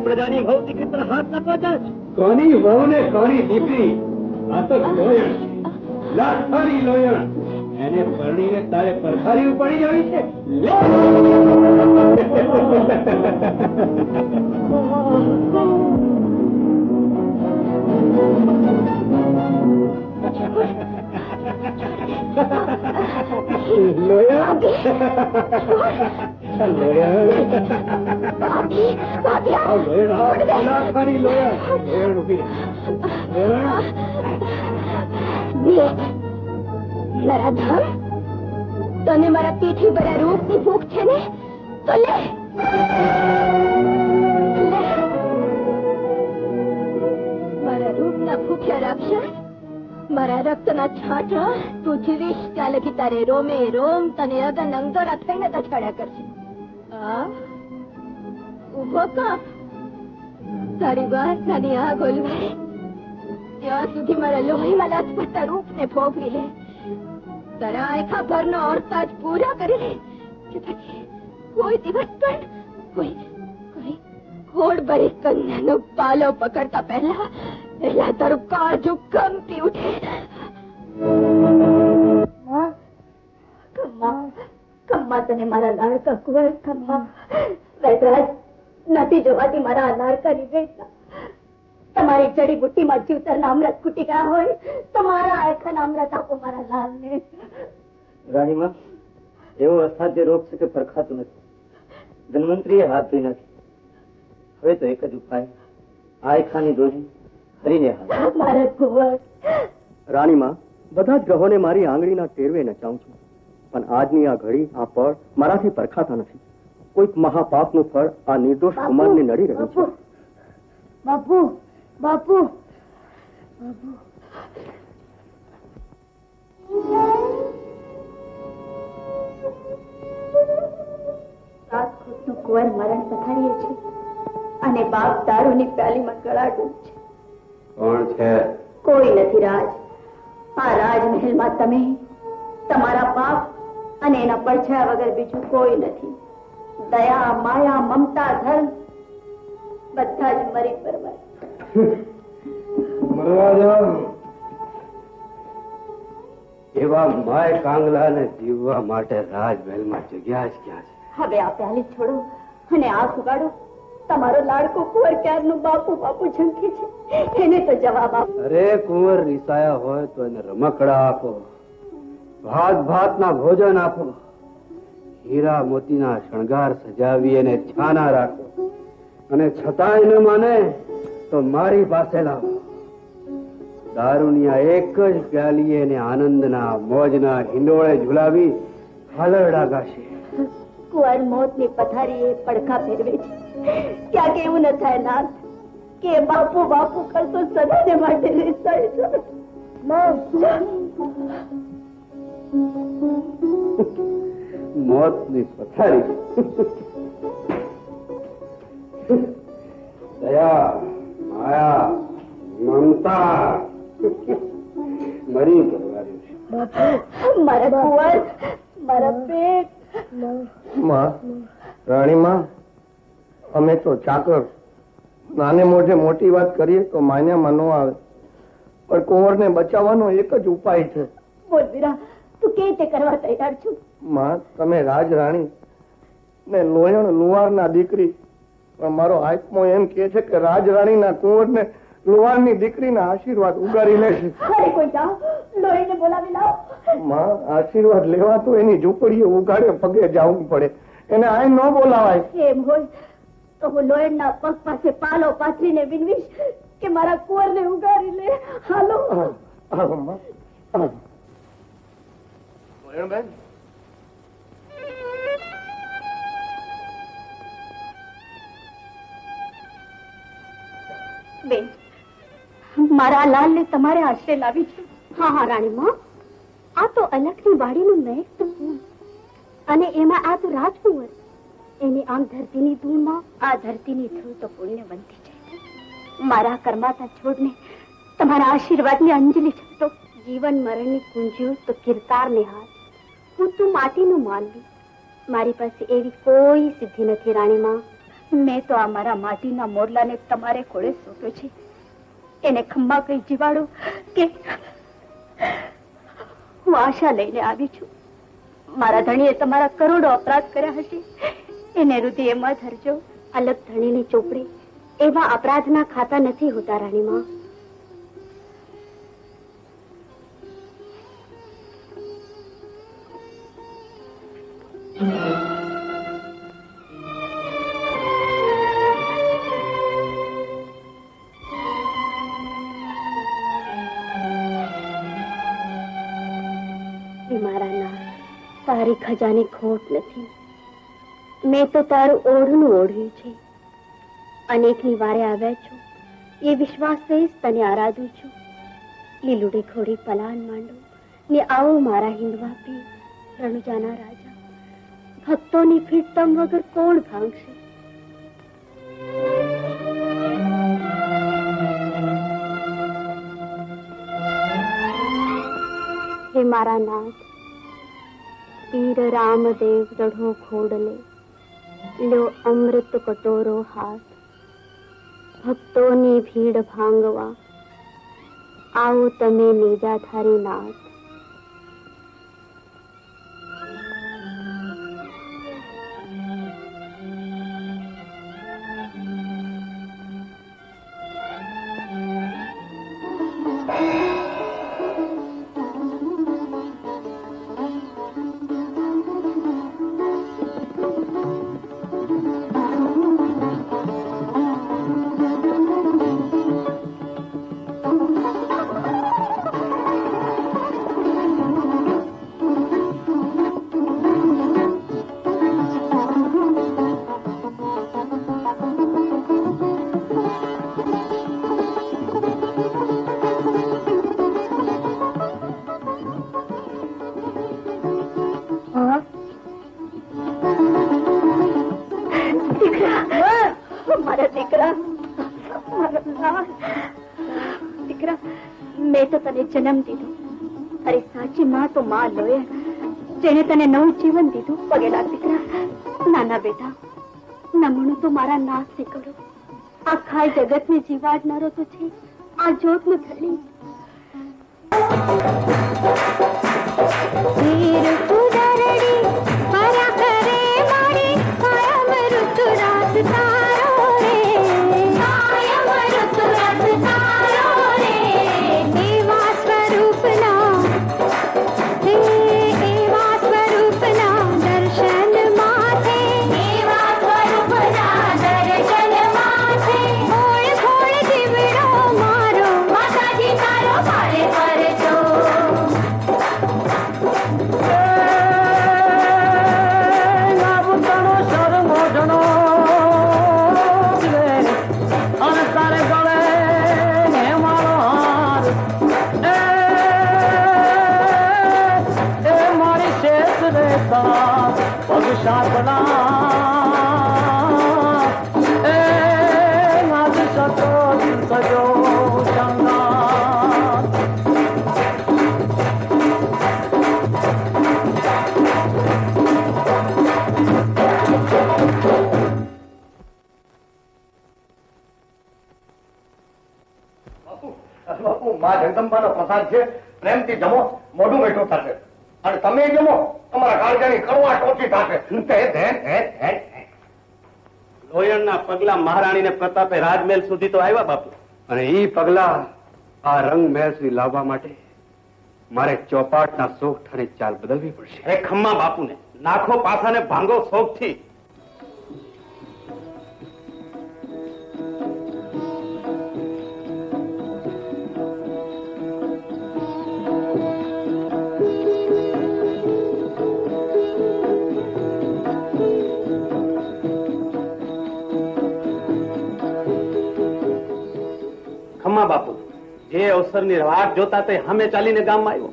પ્રજાની વહુ દીકરી પર હાથ ન પહોંચે. કોની વહુ ને કોની દીકરી? આ તો લોયણ છે, લાખાની લોયણ. એને પરણીને તારે પરખારી ઉપાડી જવી છે. લે! લોયણ લાખાની લોયણ. લોયણ ઉભી રહે. લોયણ. નરાધમ, તને મારા પીઠી પર રૂપની ભૂખ છે ને, તો લે. મારા રૂપના ભૂખ્યા રાક્ષસ, મારા રક્તના છાંટા તું જીવીશ ત્યાં લગી તારે રોમે રોમ તને અગન અંગોરા થઈને તછાડ્યા કરશે. ઉભો કા, તારી વાસનાની આગ ઓલવાય ત્યાં સુધી મારા લોહીમાં લથપથતા રૂપને ભોગવી લે. તારા આખા ભરનો અર્થાજ પૂરા કરી લે કે પછી કોઈ દિવસ પણ કોઈ ઘોડ ભરી કન્યાનો પાલો પકડતા પહેલા તારું કાળજું કંપી ઉઠે. કમ્મા તને મારા લાડકા કુંવર કમ્મા, વૈદરાજ નથી જોવાતી મારા આ લાડકાની વેદના. તમારી જડીબુટ્ટીમાં જીવતરના અમૃત ખૂટી ગયા હોય તો મારા આખા અમૃત આપો મારા લાલને. રાણીમાં એવો અસાધ્ય રોગ છે કે પરખાતું નથી. ધન્વંતરીએ હાથ ધોઈ નથી. હવે તો એક જ ઉપાય, આયખાની દોરી હરીને હાથ. મારા કુંવર. રાણીમાં બધા જ ગ્રહોને મારી આંગળીના ટેરવે નચાવું છું, પણ આજની આ ઘડી આ પળ મારાથી પરખાતા નથી. કોઈક મહાપાપનું ફળ આ નિર્દોષ કુમારને નડી રહ્યું છે. બાપુ, બાપુ, બાપુ. રાજકોટનું કુંવર મરણ પથારીએ છે અને બાપ દારૂની પ્યાલીમાં ગળા ડૂબ છે. કોણ છે? કોઈ નથી રાજ. આ રાજમહેલમાં તમે, તમારા બાપ અને એના પડછાયા વગર બીજું કોઈ નથી. દયા, માયા, મમતા, ધર્મ બધા જ મરી પરવાર. મરવા જાવ. એવા માય કાંગલાને જીવવા માટે રાજમહેલમાં જગ્યા જ ક્યાં છે? હવે આ પ્યાલી છોડો અને આંખ ઉગાડો. તમારો લાડકો કુંવર ક્યારનું બાપુ બાપુ ઝંખે છે, એને તો જવાબ આપો. અરે કુંવર રીસાયા હોય તો એને રમકડા આપો, ભાત ભાતના ભોજન આપો, હીરા મોતીના શણગાર સજાવી એને છાના રાખો, અને છતાંય ન માને તો મારી પાસે લાવો. દારૂની આ એક જ પ્યાલીએ એને આનંદના મોજના હિંડોળે ઝુલાવી હાલરડા ગાશે. કુંવર મોતની પથારીએ પડખા ફેરવે છે. ક્યાંક એવું ન થાય નાથ કે બાપુ બાપુ કરતો સદાને માટે રીસાય છે. મોતની પથારી. દયા, માયા, મમતા મરી પરવાર્યું છે. મારા કુંવર, મારા પેટ. માં, રાણીમાં, અમે તો ચાકર, નાને મોઢે મોટી વાત કરીએ તો માન્યામાં ન આવે, પણ કુંવરને બચાવવાનો એક જ ઉપાય છે. બોલ વીરા, તું કે તે કરવા તૈયાર છું. માં, તમે રાજ રાણી ને લોયણ લુવારના દીકરી, પણ મારો આત્મો એમ કે છે કે રાજ રાણીના કુંવરને લુવારની દીકરીના આશીર્વાદ ઉગારી લેશે. અરે કોઈ જાઓ, લોહીને બોલાવી લાવો. માં, આશીર્વાદ લેવા તો એની ઝૂંપડીએ ઉગાડે પગે જવું પડે, એને આ ન બોલાવાય. એમ હોય તો હું લોયણના પગ પાસે પાલો પાથરીને વિનવીશ કે મારા કુંવરને ઉગારી લે. હાલો. હાલો માં, હાલો. લોયણબેન, બેન, મારા લાલને તમારે આશરે લાવી છે. હા હા રાણીમાં, આ તો અલગની વાડીનું મહેક તો શું, અને એમાં આ તો રાજકુંવર. એની આમ ધરતીની ધૂળમાં આ ધરતીની ધૂળ તો પુણ્યવંતી છે. મારા કર્માતા છોડને તમારા આશીર્વાદની અંજલિ છૂટો. જીવન મરણની કુંજ્યું તો કિરતારને હાથ. હું તું માટીનું માનવી. મારી પાસે એવી કોઈ સિદ્ધિ નથી રાણીમાં મેં તો આ મારા માટીના મોરલાને તમારે ખોળે સોંપ્યો છે. એને ખમ્મા કઈ જીવાડો કે હું આશા લઈને આવી છું. મારા ધણીએ તમારા કરોડો અપરાધ કર્યા હશે, એને હૃદયમાં ધરજો. અલગ ધણીની ચોપડી એવા અપરાધના ખાતા નથી હોતા રાણીમાં. મારા નાથ, તારી ખજાની ખોટ નથી. મેં તો તારું ઓઢનું ઓઢ્યું છે. અનેકની વારે આવ્યા છું એ વિશ્વાસે જ તને આરાધું છું. લીલુડી ઘોડી પલાન માંડો ને આવો મારા હિંદવા પી રણુજાના રાજા. ભક્તોની ફીટતમ વગર કોણ ભાંગશે? હે મારા નાથ, પીર રામદેવ દઢો ખોડલે લ્યો અમૃત કટોરો હાથ. ભક્તોની ભીડ ભાંગવા આવો તમે નિજાધારી નાથ. દીકરા, મેં તો તને જન્મ દીધો. અરે સાચી માં તો માં લોય, જેને તને નવું જીવન દીધું. પગે લાગ દીકરા. નાના બેટા, નમણું તો મારા નાથ ને કરો. આખા જગત ને જીવાડનારો તો છે આ જોત નો ધણી. જગદંબાનો પ્રસાદ છે, પ્રેમથી જમો, મોઢું મીઠું થશે. અને તમે જમો, તમારા કાળજાની કડવાટ ઓછી થશે. લોયણના પગલા મહારાણીને પ્રતાપે રાજમહેલ સુધી તો આવ્યા બાપુ. અને ઈ પગલા આ રંગ મહેલ સુધી લાવવા માટે મારે ચોપાટના શોખ અને ચાલ બદલવી પડશે. હે ખમ્મા બાપુને નાખો પાછાને ભાંગો શોખથી. ખમ્મા બાપુ, જે અવસરની રાહ જોતા તે સામે ચાલીને ગામમાં આવ્યો.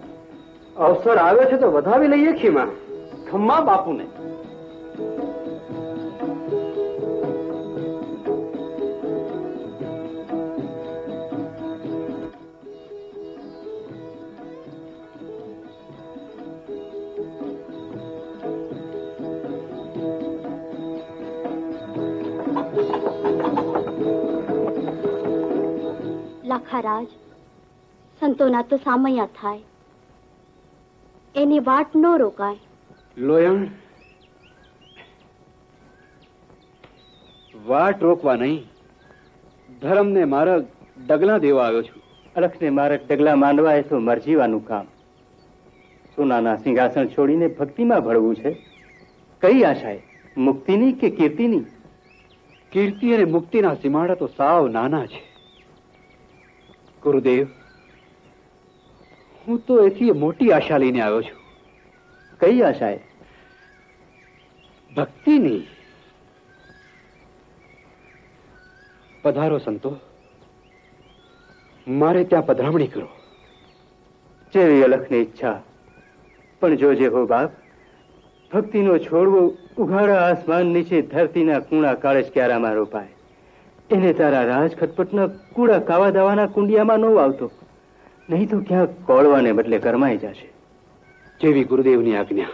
અવસર આવ્યો છે તો વધાવી લઈએ ખીમા. ખમ્મા બાપુને લાખારાજ, સંતોના તો સામૈયા થાય, એની વાટ ન રોકાય. લોયણ, વાટ રોકવા નહીં, ધર્મને માર્ગ ડગલા દેવા આવ્યો છું. અલક્ષને મારક ડગલા માંડવા એ તો મરજીવાનું કામ. સોનાના સિંહાસન છોડીને ભક્તિમાં ભળવું છે. કઈ આશાએ? મુક્તિની કે કીર્તિની? કીર્તિ અને મુક્તિના સીમાડા તો સાવ નાના છે. ગુરુદેવ, હું તો એથી મોટી આશા લઈને આવ્યો છું. કઈ આશાએ? ભક્તિની. પધારો સંતો, મારે ત્યાં પધરામણી કરો. જેવી અલખની ઈચ્છા, પણ જોજે હો બાપ, ભક્તિનો છોડવો ઉઘાડા આસમાન નીચે ધરતીના કુણા કાળજ ક્યારામાં રોપાય. એને તારા રાજ ખટપટના કુડા કાવા દાવાના કુંડિયામાં ન વાવતો, નહીં તો ક્યાંક કોળવાને બદલે કરમાઈ જશે. જેવી ગુરુદેવની આજ્ઞા.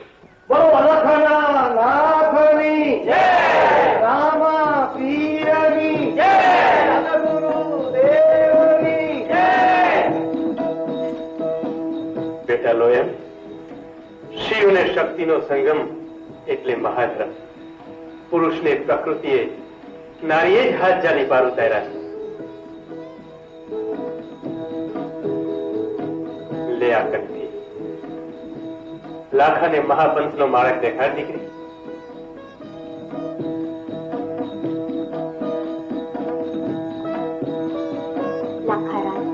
બોલો અલખના નાથની જય, રામા પીરની જય, ગુરુદેવની જય. બેટા લોયન, શિવ અને શક્તિનો સંગમ એટલે મહાધર્મ. પુરુષને પ્રકૃતિએ, નારીએ જ હાથ જાની પાર ઉતાર્યા છે. લે આ કંઠી, લાખાને મહાપંથનો માળક દેખાડ દીકરી. લાખારાજ,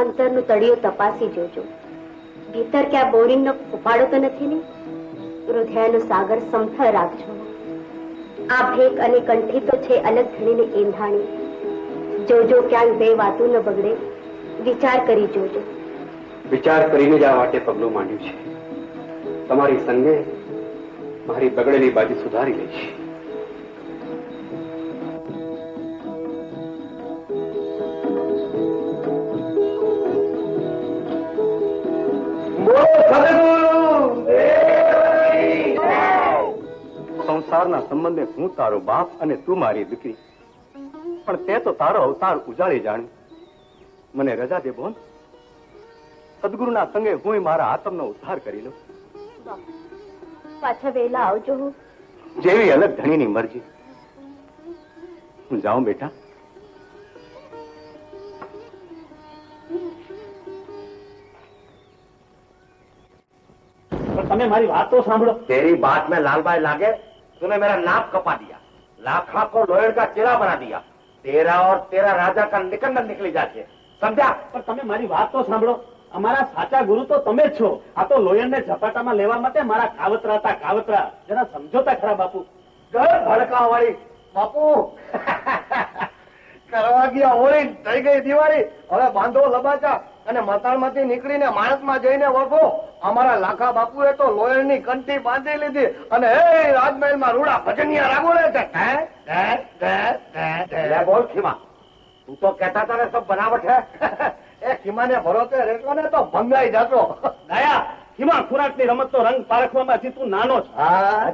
અંતરનું તળિયું તપાસી જોજો. ભીતર ક્યાં બોરિંગનો ઉપાડો તો નથી ને? હૃદયનો સાગર સમથળ રાખજો. આ ભેક અને કંઠી તો છે અલગ ધણીને એંધાણી. જોજો ક્યાંક બે વાતું ન બગડે, વિચાર કરી જોજો. વિચાર કરીને જ આ વાટે પગલું માંડ્યું છે. તમારી સંગે મારી બગડેલી બાજુ સુધારી લઈશ. સંસારના સંબંધે હું તારો બાપ અને તું મારી દીકરી, પણ તે તો તારો અવતાર ઉજાળી જાણી. મને રજા દે બોન. સદગુરુના સંગે હું મારા આત્મનો ઉદ્ધાર કરી લઉં. પાછા વેલા આવજો. જેવી અલગ ધણીની મરજી. હું જાઉં બેટા? તમે મારી વાત તો સાંભળો. तेरी बात में लाल भाई लागे, तूने मेरा नाक कपा दिया, लाखा को लोहड़ का चेला बना दिया. तेरा और तेरा राजा का निकंदन निकली जाके, समझा? પણ તમે મારી વાત તો સાંભળો. અમારા સાચા ગુરુ તો તમે જ છો. આ તો લોયણને ઝપાટામાં લેવા માટે મારા કાવતરા હતા, કાવતરા. જરા સમજોતા ખરા બાપુ. ઘર ભડકા વાળી બાપુ કરવા ગયા હોળી થઈ ગઈ દિવાળી. હવે બાંધો લબાચા અને મતાળમાંથી નીકળીને માણસમાં જઈને વળગો. અમારા લાખા બાપુએ તો લોયણની કંઠી બાંધી લીધી અને એ રાજમહેલમાં રૂડા ભજનિયા રાગોળે છે. ले बोल खीमा, तू तो कहता था ना सब बनावट है. એ ખીમાને ભરોસે રહેતો ને તો ભંગાઈ જતો. દયા, હિમા ખોરાકની રમતનો રંગ પારખવામાં હજી તું નાનો છે.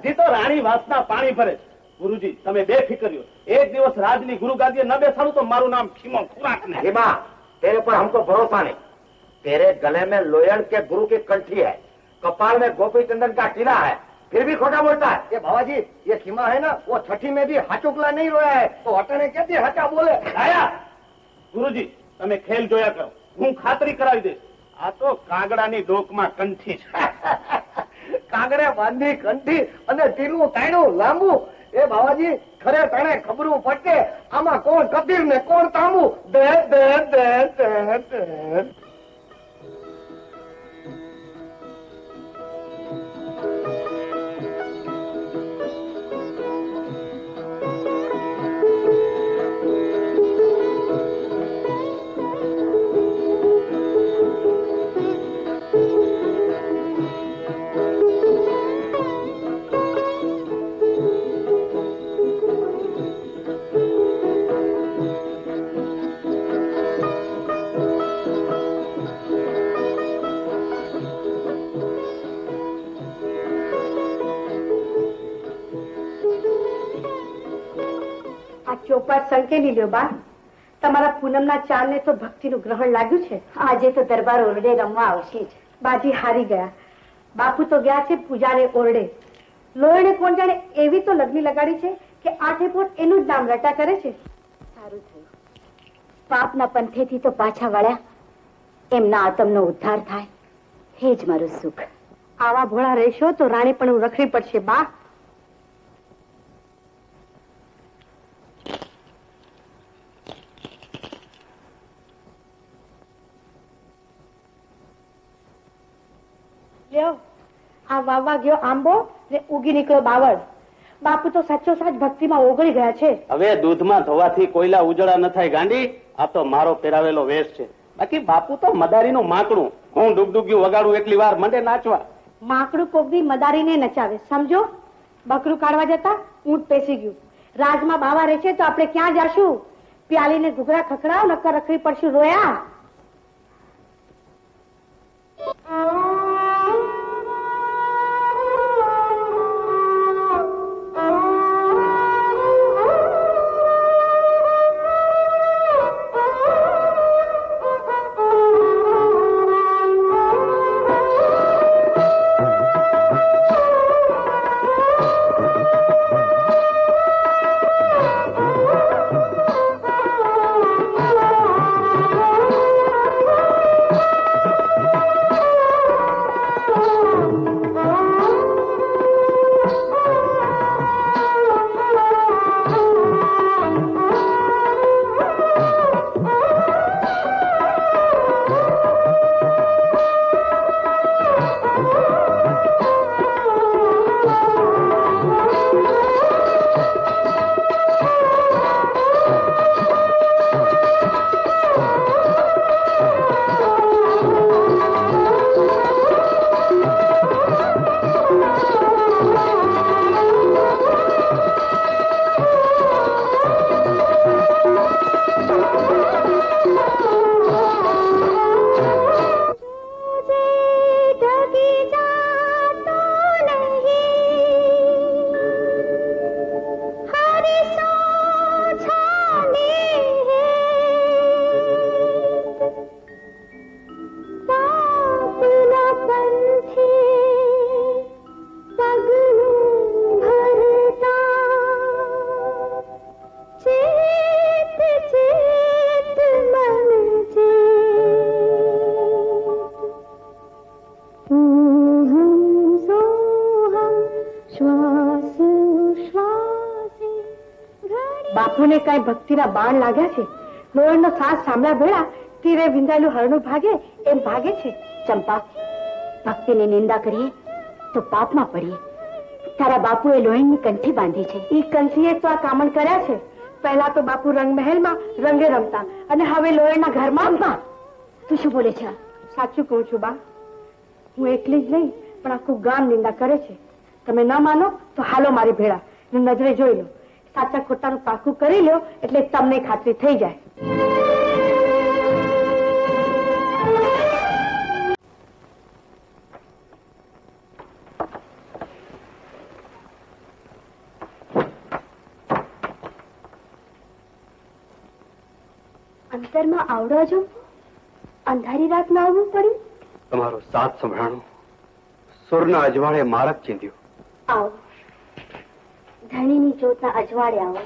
હજી તો રાણી વાસના પાણી ભરે છે. ગુરુજી, તમે બેફિકર્યો. એક દિવસ રાજની ગુરુ ગાદીએ ન બેસાડું તો મારું નામ ખીમો ખોરાક ને. खीमा, तेरे पर हमको भरोसा नहीं. तेरे गले में लोयण के गुरु की कंठी है, कपाल में गोपी चंदन का टीला है, फिर भी खोटा बोलता है. ये बाबाजी, ये खीमा है ना, वो छठी में भी हाचुकला नहीं रोया है तो अटने कैसे हाचा बोले. દયા, ગુરુજી, તમે ખેલ જોયા કરો. હું ખાતરી કરાવી દઈશ. આ તો કાગડાની ડોકમાં કંઠી છે. કાગડે બાંધી કંઠી અને ટીલું તાણ્યું લાંબુ. એ બાબાજી, ખરે તણે ખબરું પડકે આમાં કોણ કબીર ને કોણ તાંબુ. દે દે દે દે દે. ચોપાટ સંકેલી લ્યો બા. તમારા પૂનમના ચાંદને તો ભક્તિનું ગ્રહણ લાગ્યું છે. આજે તો દરબાર ઓરડે રમવા આવશે જ. બાજી હારી ગયા. બાપુ તો ગયા છે પૂજાને ઓરડે. લોહીને કોણ જાણે એવી તો લગ્ની લગાડી છે કે આઠે પોટ એનું જ નામ રટા કરે છે. સારું થયું. પાપના પંથેથી તો પાછા વળ્યા. એમના આત્મનો ઉદ્ધાર થાય હે જ મારું સુખ. આવા ભોળા રહેશો તો રાણી પણ રખડી પડશે બા. લ્યો, આ વાવવા ગયો આંબો ને ઉગી નીકળ્યો બાવળ. બાપુ તો સાચો સાચ ભક્તિમાં ઓગળી ગયા છે. હવે દૂધમાં ધોવાથી કોયલા ઉજળા ન થાય ગાંડી. આ તો મારો પહેરાવેલો વેશ છે. બાકી બાપુ તો મદારીનું માકડું. હું ડુગડુગ્યું વગાડું એટલી વાર મંડે નાચવા. માકડું કોકદી મદારીને નચાવે સમજો. બકરું કાઢવા જતા ઊંટ પેસી ગયું. રાજમાં બાવા રહેશે તો આપણે ક્યાં જાશું? પ્યાલીને ઘૂઘરા ખખડાવ નકર રખડી પડશું રોયા. બાપુને કઈ ભક્તિના બાણ લાગ્યા છે. લોહીનો સાસ સાંભળ્યા ભેળા તીરે વિંધાયેલું હરણું ભાગે એમ ભાગે છે. ચંપા, ભક્તિની નિંદા કરીએ તો પાપમાં પડીએ. તારા બાપુએ લોહીની કંઠી બાંધી છે. ઈ કંઠીએ તો આ કામણ કર્યા છે. પહેલા તો બાપુ રંગમહેલમાં રંગે રમતા અને હવે લોહીના ઘરમાં. તું શું બોલે છે? સાચું કહું છું બા. હું એકલી જ નહીં પણ આખું ગામ નિંદા કરે છે. તમે ન માનો તો હાલો મારી ભેળા નજરે જોઈ લો. સાચા ખોટાનું પાકું કરી લો એટલે તમને ખાતરી થઈ જાય. અંતરમાં આવડો જો અંધારી રાત ના આવવું પડ્યું. તમારો સાથ સંભળાણો સુરના અજવાળે મારક ચીંધ્યું. આવો, ધણીની જ્યોતના અજવાળે આવો.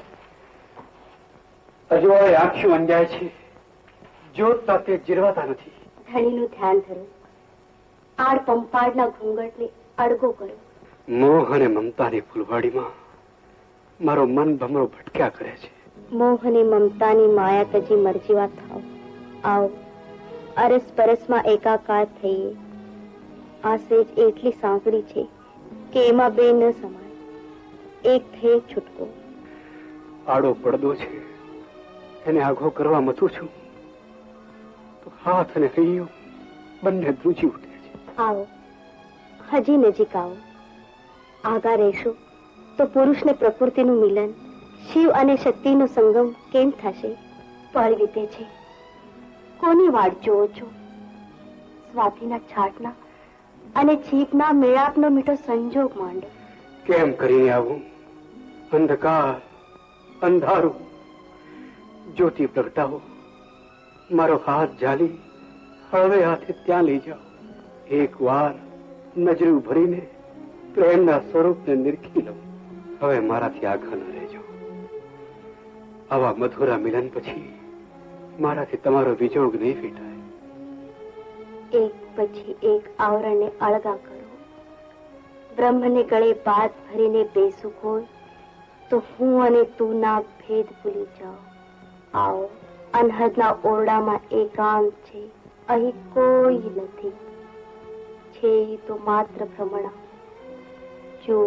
અજવાળે આંખ્યું અંજાય છે, જ્યોત સાથે જીરવાતા નથી. ધણીનું ધ્યાન ધરો. આડ પંપાડના ઘૂંઘટને અડગો કરો. મોહ અને મમતાની ફૂલવાડીમાં મારો મન ભમરો ભટક્યા કરે છે. મોહ અને મમતાની માયા તજી મરજીવા થાવ. આવો, અરસ પરસમાં એકાકાર થઈએ. આ સેજ એટલી સાંકડી છે કે એમાં બે ન સમાય. એક થઈ છૂટકો. આડો પડદો છે, એને આઘો કરવા મથું છું તો હાથ અને હૈયું બંને ધ્રુજી ઉઠે છે. આવો, હજી નજીક આવો. આગા રહેશો તો પુરુષ ને પ્રકૃતિનું મિલન, શિવ અને શક્તિનો સંગમ કેમ થશે? પળ વીતે છે, કોની વાટ જોવો છો? સ્વાતિના છાટના અને જીભના મેળાપનો મીઠો સંજોગ માંડો. કેમ કરીને આવું? અંધકાર, અંધારું, જ્યોતિ પ્રગટાવો. મારો હાથ ઝાલી હળવે હાથે ત્યાં લઈ જાઓ. એક વાર નજરું ભરીને પ્રેમના સ્વરૂપને નિરખી લો. હવે મારાથી આઘા ન રહેજો. આવા મધુરા મિલન પછી મારાથી તમારો વિજોગ નહીં ફેટાય. એક પછી એક આવરણને અળગા કરો. બ્રહ્મને ગળે બાદ ભરીને બેસું હોય તો હું અને તું ના ભેદ ભૂલી જાઓ. આવો, અનહદના ઓરડામાં એકાંત છે. અહીં કોઈ નથી. છે તો માત્ર ભ્રમણા. જો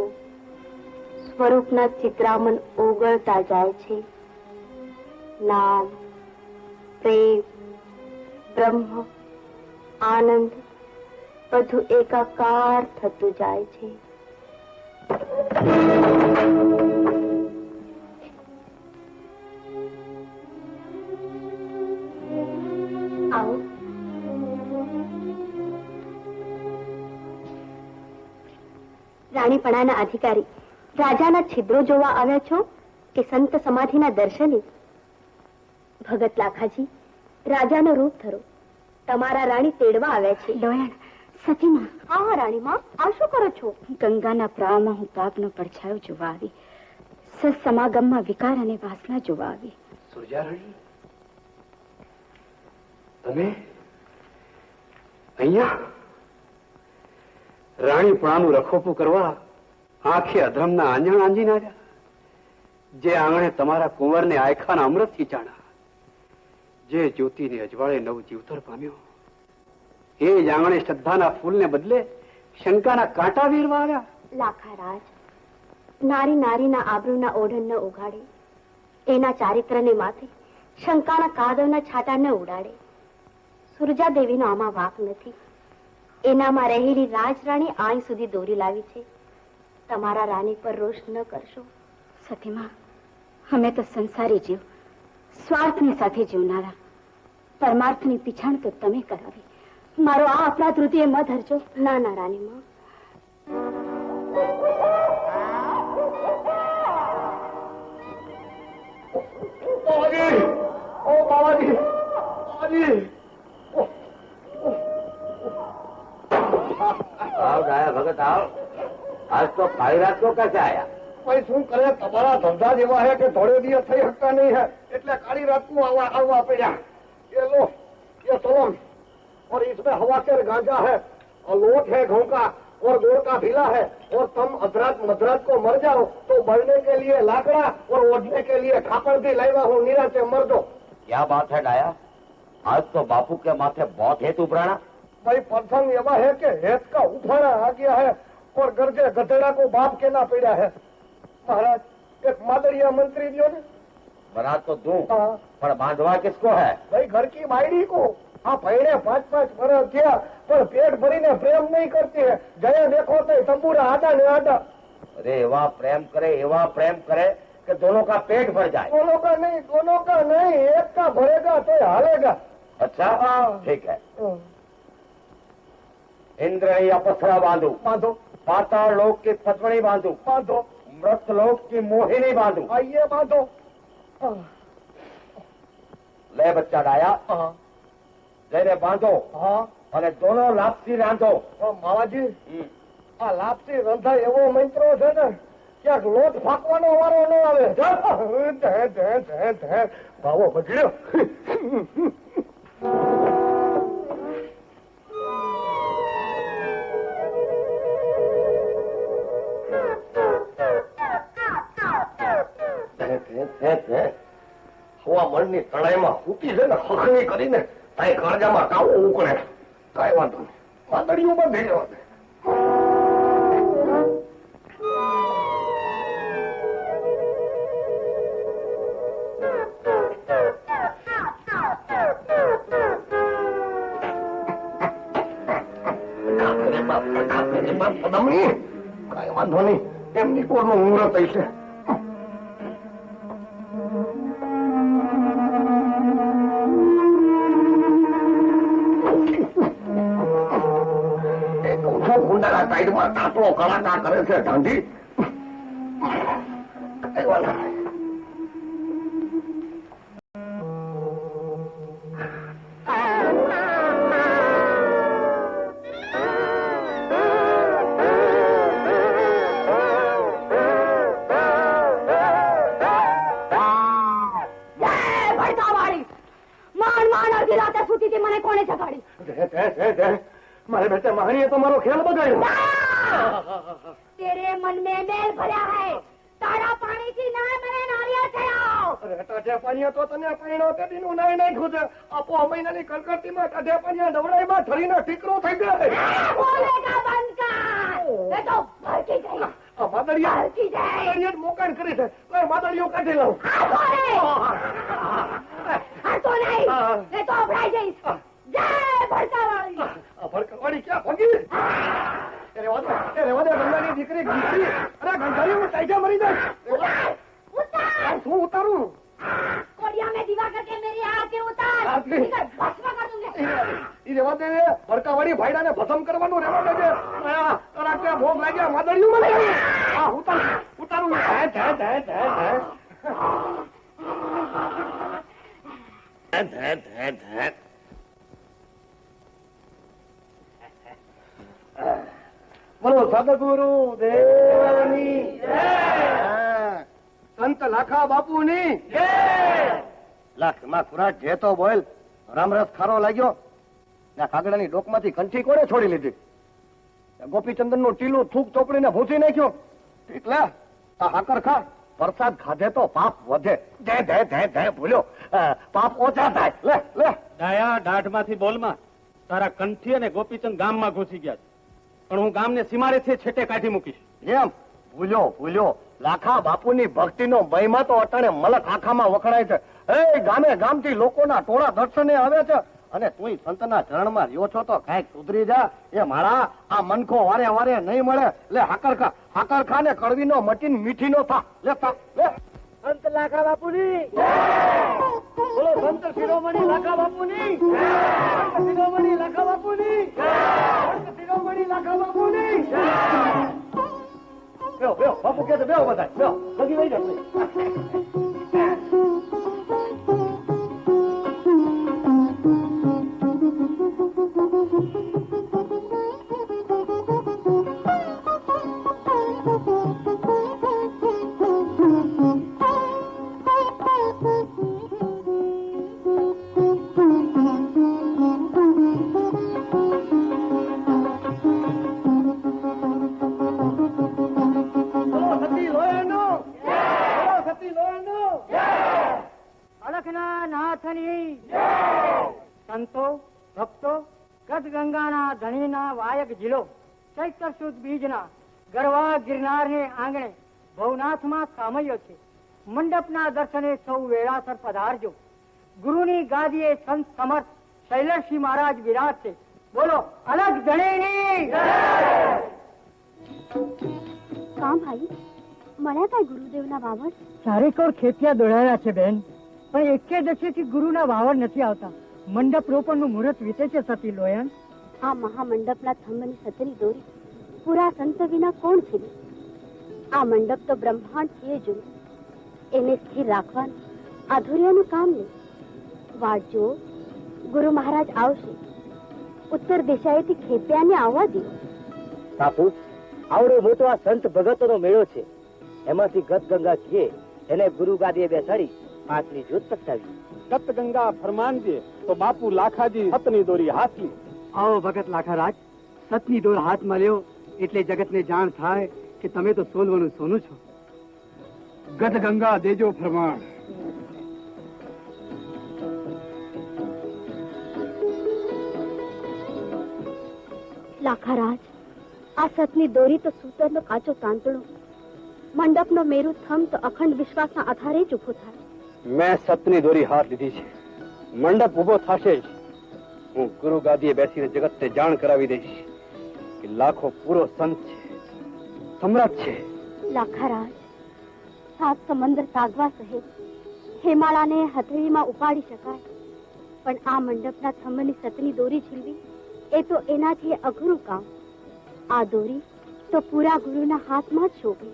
સ્વરૂપના ચિત્રામન ઓગળતા જાય છે. નામ, પ્રેમ, બ્રહ્મ, આનંદ બધું એકાકાર થતું જાય છે. આવો. રાણીપણાના અધિકારી રાજાના છિદ્રો જોવા આવ્યા છો કે સંત સમાધિના દર્શને? ભગત લાખાજી, રાજાનો રૂપ ધરો. તમારા રાણી તેડવા આવ્યા છે. લોયણ, સતીમાં. હા રાણીમાં, આ શું કરો છો? ગંગાના પ્રવાહમાં હું પાપનો પડછાયો જોવા આવી. સત્સમાગમમાં વિકાર અને વાસના જોવા આવી. સુરજારાણી, તમે અહીંયા રાણીપણાનું રખોપું કરવા આંખે અધર્મના આંજણ આંજીને આવ્યા? જે આંગણે તમારા કુંવરને આયખાના અમૃતથી ચાણા, જે જ્યોતિને અજવાળે નવ જીવતર પામ્યો, એ જ આંગણે શ્રદ્ધાના ફૂલને બદલે શંકાના કાંટા વીરવા આવ્યા. લાખારાજ, નારી નારીના આબરૂના ઓઢણ ન ઉગાડે, એના ચારિત્રને માથે શંકાના કાદવના છાંટા ન ઉડાડે. સુરજાદેવીનો આમાં વાંક નથી. એનામાં રહેલી રાજરાણી આય સુધી દોરી લાવી છે. તમારા રાણી પર રોષ ન કરશો. સતીમાં, અમે તો સંસારી જીવ, સ્વાર્થની સાથે જીવનારા. પરમાર્થની પીછાણ તો તમે કરાવી. મારો આ અપરાધ હૃદય ન ધરજો. ના ના રાણીમાં. आओ डाया भगत आओ. आज तो काली रात को कैसे आया? ભાઈ શું કરે, તમારા ધંધા જેવા હે કે થોડે દિવસ થઈ શકતા નહીં है, એટલે કાળી रात को આવવા પડ્યા. ये लो, ये तोलम, और इसमें हवा के गांजा है, और लोट है घઉં का, और गोड़ का भीला है, और तुम अधरात मधरात को मर जाओ तो बढ़ने के लिए लाकड़ा और ओढ़ने के लिए खापड़ भी लाया हूँ. निराशे मर दो. क्या बात है डाया? आज तो बापू के माथे बहुत हेत उभराना. भाई प्रसंग एवा है कि हेत का उफाड़ा आ गया है, और गर्जे गधेड़ा को बाप कहना पड़ा है. महाराज, एक मादरिया मंत्री दियो ने. बना तो दूं, हाँ. पर बांधवा किसको है? भाई घर की बायड़ी को. हाँ, पहले 5-5 वर्ष किया, पर पेट भरीने प्रेम नहीं करती है. जया देखो तो तंबूरा आडा ने आडा. अरे एवा प्रेम करे कि दोनों का पेट भर जाए. दोनों का नहीं, एक का भरेगा तो हालेगा. अच्छा, हाँ. ठीक है. इंद्रणी अपसरा बांधू, बांधो पाताल लोक की पद्मणी बांधू, बांधो, मृत लोक की मोहिनी बांधू. आइए बांधो. ले बच्चा डाया, हाँ जैने बांधो हाँ. અને દોનો લાપસી રાંધો. માવાજી, આ લાપસી રંધા એવો મંત્રો છે ને, ક્યાંક લોટ ફાંકવાનો વારો ન આવે. ભાવો બગડ્યો. હવામાનની તળાઈમાં ફૂટી છે ને, ખખણી કરીને તાઈ કરજામાં કાવો ઉકળે. કઈ વાંધો નહીં, વાદળીઓ બંધ થઈ જવા દે. કઈ વાંધો નહીં, એમની કોરનું મુહૂર્ત હશે. ગુંડાના સાઈડમાં ખાતરો કલાકાર કરે છે ઢાંઢી. કઈ વાંધો નહીં. અડધી રાતે સૂતી હતી, મને કોણે જગાડી? મારે બેટા મહાણીએ તો મારો ખ્યાલ બગાડ્યો. तेरे मन में मेल भरा है, तारा पानी की नाय मैंने नारियल चढ़ाओ. ટાઢે પાણીએ તો તને પાણીનો તેડીનું નાઈ નાખ્યું છે. આપો મહિનાની કલકત્તીમાં ટાઢે પાણીએ ડવડાઈમાં ઠરીને ટીકરો થઈ ગયો. બોલેગા બંધ કર, मैं तो भड़की गई. આ માદળિયા ભડકી જાય. માદળિયા જ મોકાણ કરી છે. તો માદળિયો કાઢી લઉં. હસતો નહીં, मैं तो અભડાઈ જઈશ. જય ભડકાવાળી. આ ભડકાવાળી ક્યાં ભગી? એ રેવા દે ગંગાની દીકરી ઘંટી. અરે ઘંટાળી હું ટાઈજા મરી જાય. उतार, શું ઉતારું? कोडिया में दीवा करके मेरी आरती उतार. आरती? इधर भस्म कर दूंगी. ઈ રેવા દે ભડકાવાળી ભાઈડાને ભસમ કરવાનું રેવા દેજે. તારા ત્યાં ભોગ લાગ્યા માદળિયું મને આ ઉતારું. બોલો સદગુરુ દેવની જય. સંત લાખા બાપુની જય. લાખ માં ખુરાટ જે તો બોલ. રામરસ ખારો લાગ્યો. ના કાગડાની ડોકમાંથી કંઠી કોણે છોડી લીધી? ગોપીચંદન નું ટીલું થૂક ચોપડીને ભૂસી નાખ્યો. એટલે આ હાકર ખા. પ્રસાદ ખાધે તો પાપ વધે. ધે ભૂલ્યો. પાપ ઓછા થાય. લે લે. ડાયા દાઢમાંથી બોલમાં. તારા કંઠી અને ગોપીચંદ ગામમાં ઘૂસી ગયા છે, પણ હું ગામને સીમારેથી છેટે કાઢી મૂકીશ. એમ ભૂલ્યો. લાખા બાપુની ભક્તિનો મહિમા તો અટાણે મલક આખામાં વખણાય છે. એ ગામે ગામથી લોકોના ટોળા દર્શને આવે છે. અને તું સંતના ચરણમાં રહ્યો છો તો કાંઈક સુધરી જા. એ મારા આ મનખો વારે વારે નહીં મળે. લે હાકર ખા ને કડવીનો મટીન મીઠીનો થા. લે થા લે. સંત લાખા બાપુની બોલો. સંત શિરોમણી લાખા બાપુની સંત શિરોમણી લાખા બાપુની સંત શિરોમણી લાખા બાપુની. બેહો બાપુ કે બેહો બધા બેહો. લગી વહી જશે. અલખના નાથની સંતો ભક્તો ગદગંગાના ધણીના વાયક જિલ્લો ચૈત્ર સુદ બીજના ગરવા ગિરનારને આંગણે ભવનાથમાં સામયો છે. મંડપના દર્શને સૌ વેળાસર પધારજો. ગુરુની ગાદીએ સંત સમર્થ શૈલેષજી મહારાજ વિરાજ છે. બોલો અલગ ધણીની. કામ ભાઈ મળ્યા કઈ ગુરુદેવના વાવડ? ચારેકોર ખેતિયા દોડાયા છે બેન, પણ એકે દશેથી ગુરુના વાવડ નથી આવતા. મંડપ રોપણનું મુહૂર્ત વીતે છે સતી લોયન. આ મહામંડપના થંભની સતરી દોરી પૂરા સંત વિના કોણ છે? આ મંડપ તો બ્રહ્માંડ છે જ. એને સ્થિર રાખવાનું અધૂરિયાનું કામ નહીં. વાંચજો, ગુરુ મહારાજ આવશે. ઉત્તર દિશાએથી ખેપિયાને આવવા દો. બાપુ, આવડો મોટો આ સંત ભગતોનો મેળો છે. એમાંથી ગદગંગા છીએ એને ગુરુ ગાદીએ બેસાડી પાંચની જ્યોત પ્રગટાવી. ગત-ગંગા ફરમાન દે તો બાપુ લાખાજી સતની દોરી હાથ લી. આવો ભગત લાખારાજ, સતની દોર હાથમાં લ્યો એટલે જગતને જાણ થાય કે તમે તો સોનવાનું સોનું છો. ગત-ગંગા દેજો ફરમાન. લાખારાજ, આ સતની દોરી તો સૂતરનો કાચો તાંતણો. મંડપનો મેરુ થંભ તો અખંડ વિશ્વાસના આધારે જ ઉભો થાય. મેં સતની દોરી હાથ લીધી છે. મંડપ ઉભો થશે જ. હું ગુરુ ગાદીએ બેસીને જગતને જાણ કરાવી દઈશ કે લાખો પૂરો સંત છે, સમ્રાટ છે. લાખારાજ, સાત સમંદર તાગવા સહિત હિમાલયને હથેળીમાં ઉપાડી શકાય, પણ આ મંડપના થંભની સતની દોરી ઝીલવી એ તો એનાથી અઘરું કામ. આ દોરી તો પૂરા ગુરુના હાથમાં જ શોભે.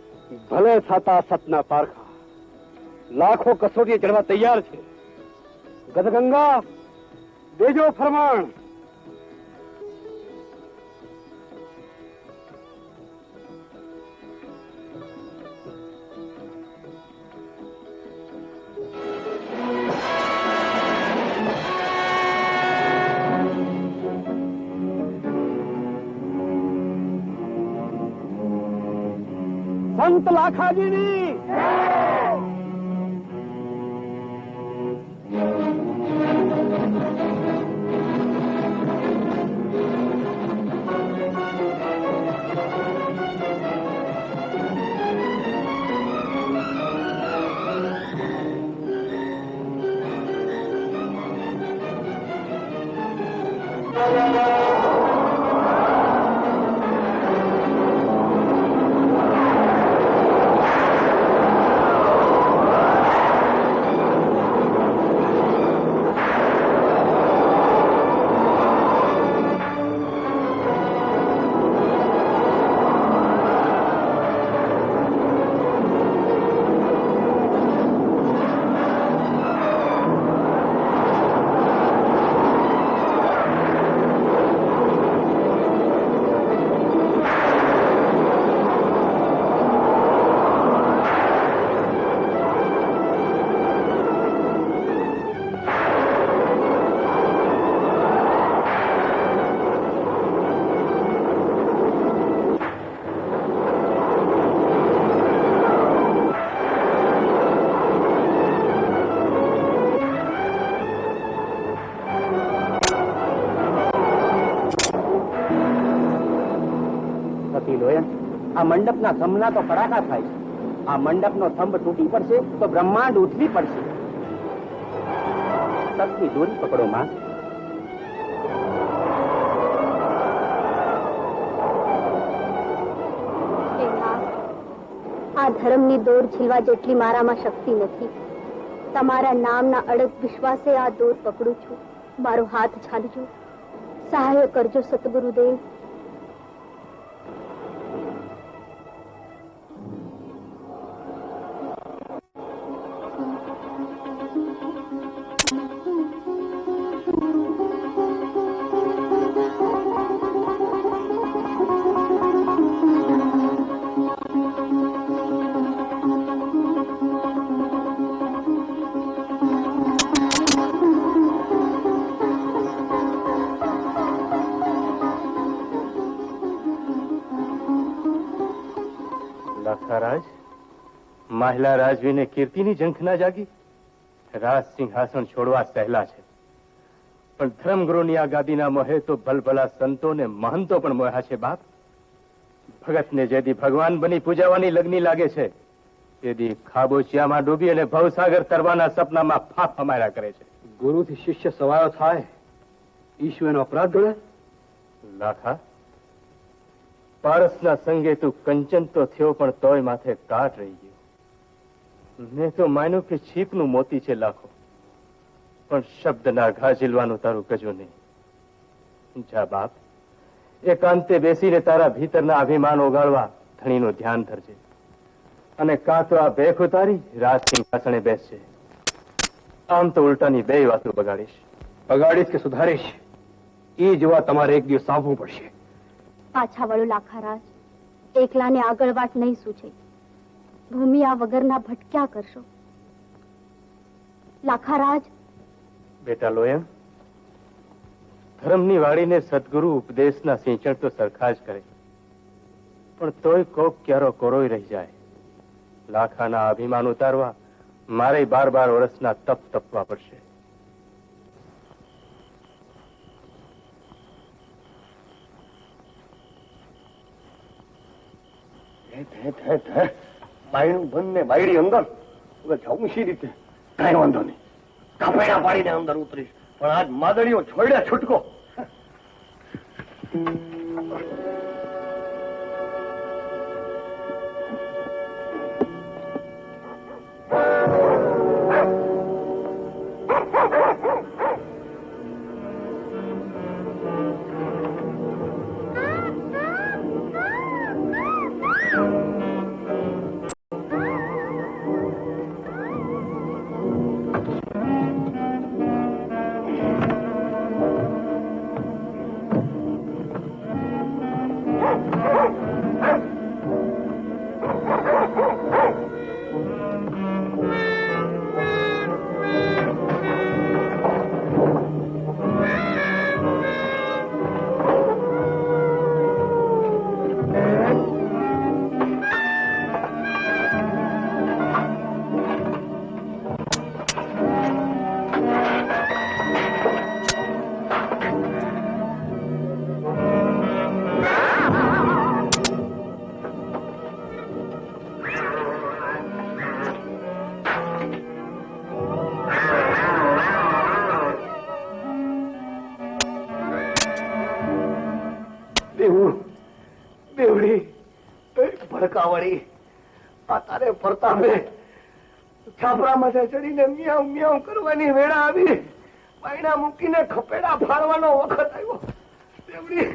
ભલે થતા સતના પારખા લાખો કસોટીએ ચડવા તૈયાર છે. ગદગંગા દેજો ફરમાન. સંત લાખાજીની. આ મંડપના થંભના તો કડાકા થાય છે. આ મંડપનો થંભ તૂટી પડશે તો બ્રહ્માંડ ઉઠવી પડશે. તકની દોરી પકડો માં. આ ધર્મની દોર છીલવા જેટલી મારામાં શક્તિ નથી. તમારા નામના અડગ વિશ્વાસે આ દોર પકડું છું. મારો હાથ છાલજો, સહાય કરજો સતગુરુદેવ. લાખારાજ, માહિલા રાજવીને કીર્તિની ઝંખ ના જાગી? રાજ સિંહાસન છોડવા સહેલા છે, પણ ધર્મગુરુની આ ગાદીના મોહે તો ભલભલા સંતો ને મહંતો પણ મોહ્યા છે બાપ. ભગતને જેદી ભગવાન બની પૂજાવાની લગ્ની લાગે છે તેદી ખાબોચિયામાં ડૂબી અને ભવસાગર તરવાના સપનામાં ફાંફા માર્યા કરે છે. ગુરુથી શિષ્ય સવાયો થાય ઈશ્વર એનો અપરાધ ગણે? લાખા, પારસના સંગે તું કંચન તો થયો, પણ તોય માથે કાટ રહી ગયો. મેં તો માન્યું કે છીપનું મોતી છે લાખો, પણ શબ્દના ઘા ઝીલવાનું તારું ગજો નહીં. જા બાપ, એકાંતે બેસીને તારા ભીતરના અભિમાન ઓગાળવા ધણીનું ધ્યાન ધરજે, અને કાં તો આ ભેખ ઉતારી રાજ સિંહાસણે બેસશે. આમ તો ઉલટાની બે વાતો બગાડીશ. બગાડીશ કે સુધારીશ એ જોવા તમારે એક દિવસ સાંભળવું પડશે. પાછા વળો લાખારાજ, એકલાને આગળ વાટ નહીં સૂચે. ભૂમિ આ વગરના ભટક્યા કરશો. લાખારાજ, બેટા લોયમ, ધર્મની વાડીને સદગુરુ ઉપદેશના સિંચણ તો સરખા જ કરે, પણ તોય કોક ક્યારો કોરોય રહી જાય. લાખાના અભિમાન ઉતારવા મારે 12 વર્ષના તપ તપવા પડશે. બાયણું બંધ ને બાયડી અંદર. હવે જવું શી રીતે? કઈ વાંધો નહીં, કપેડા પાડીને અંદર ઉતરીશ, પણ આજ માદડીઓ છોડ્યા છૂટકો. ભડકાવડી આ તારે પ્રતાપે છાપરામાં ચડીને મિયાવ મિયાવ કરવાની વેળા આવી પાયણા મૂકીને ખપેડા ફાડવાનો વખત આવ્યો તેવડી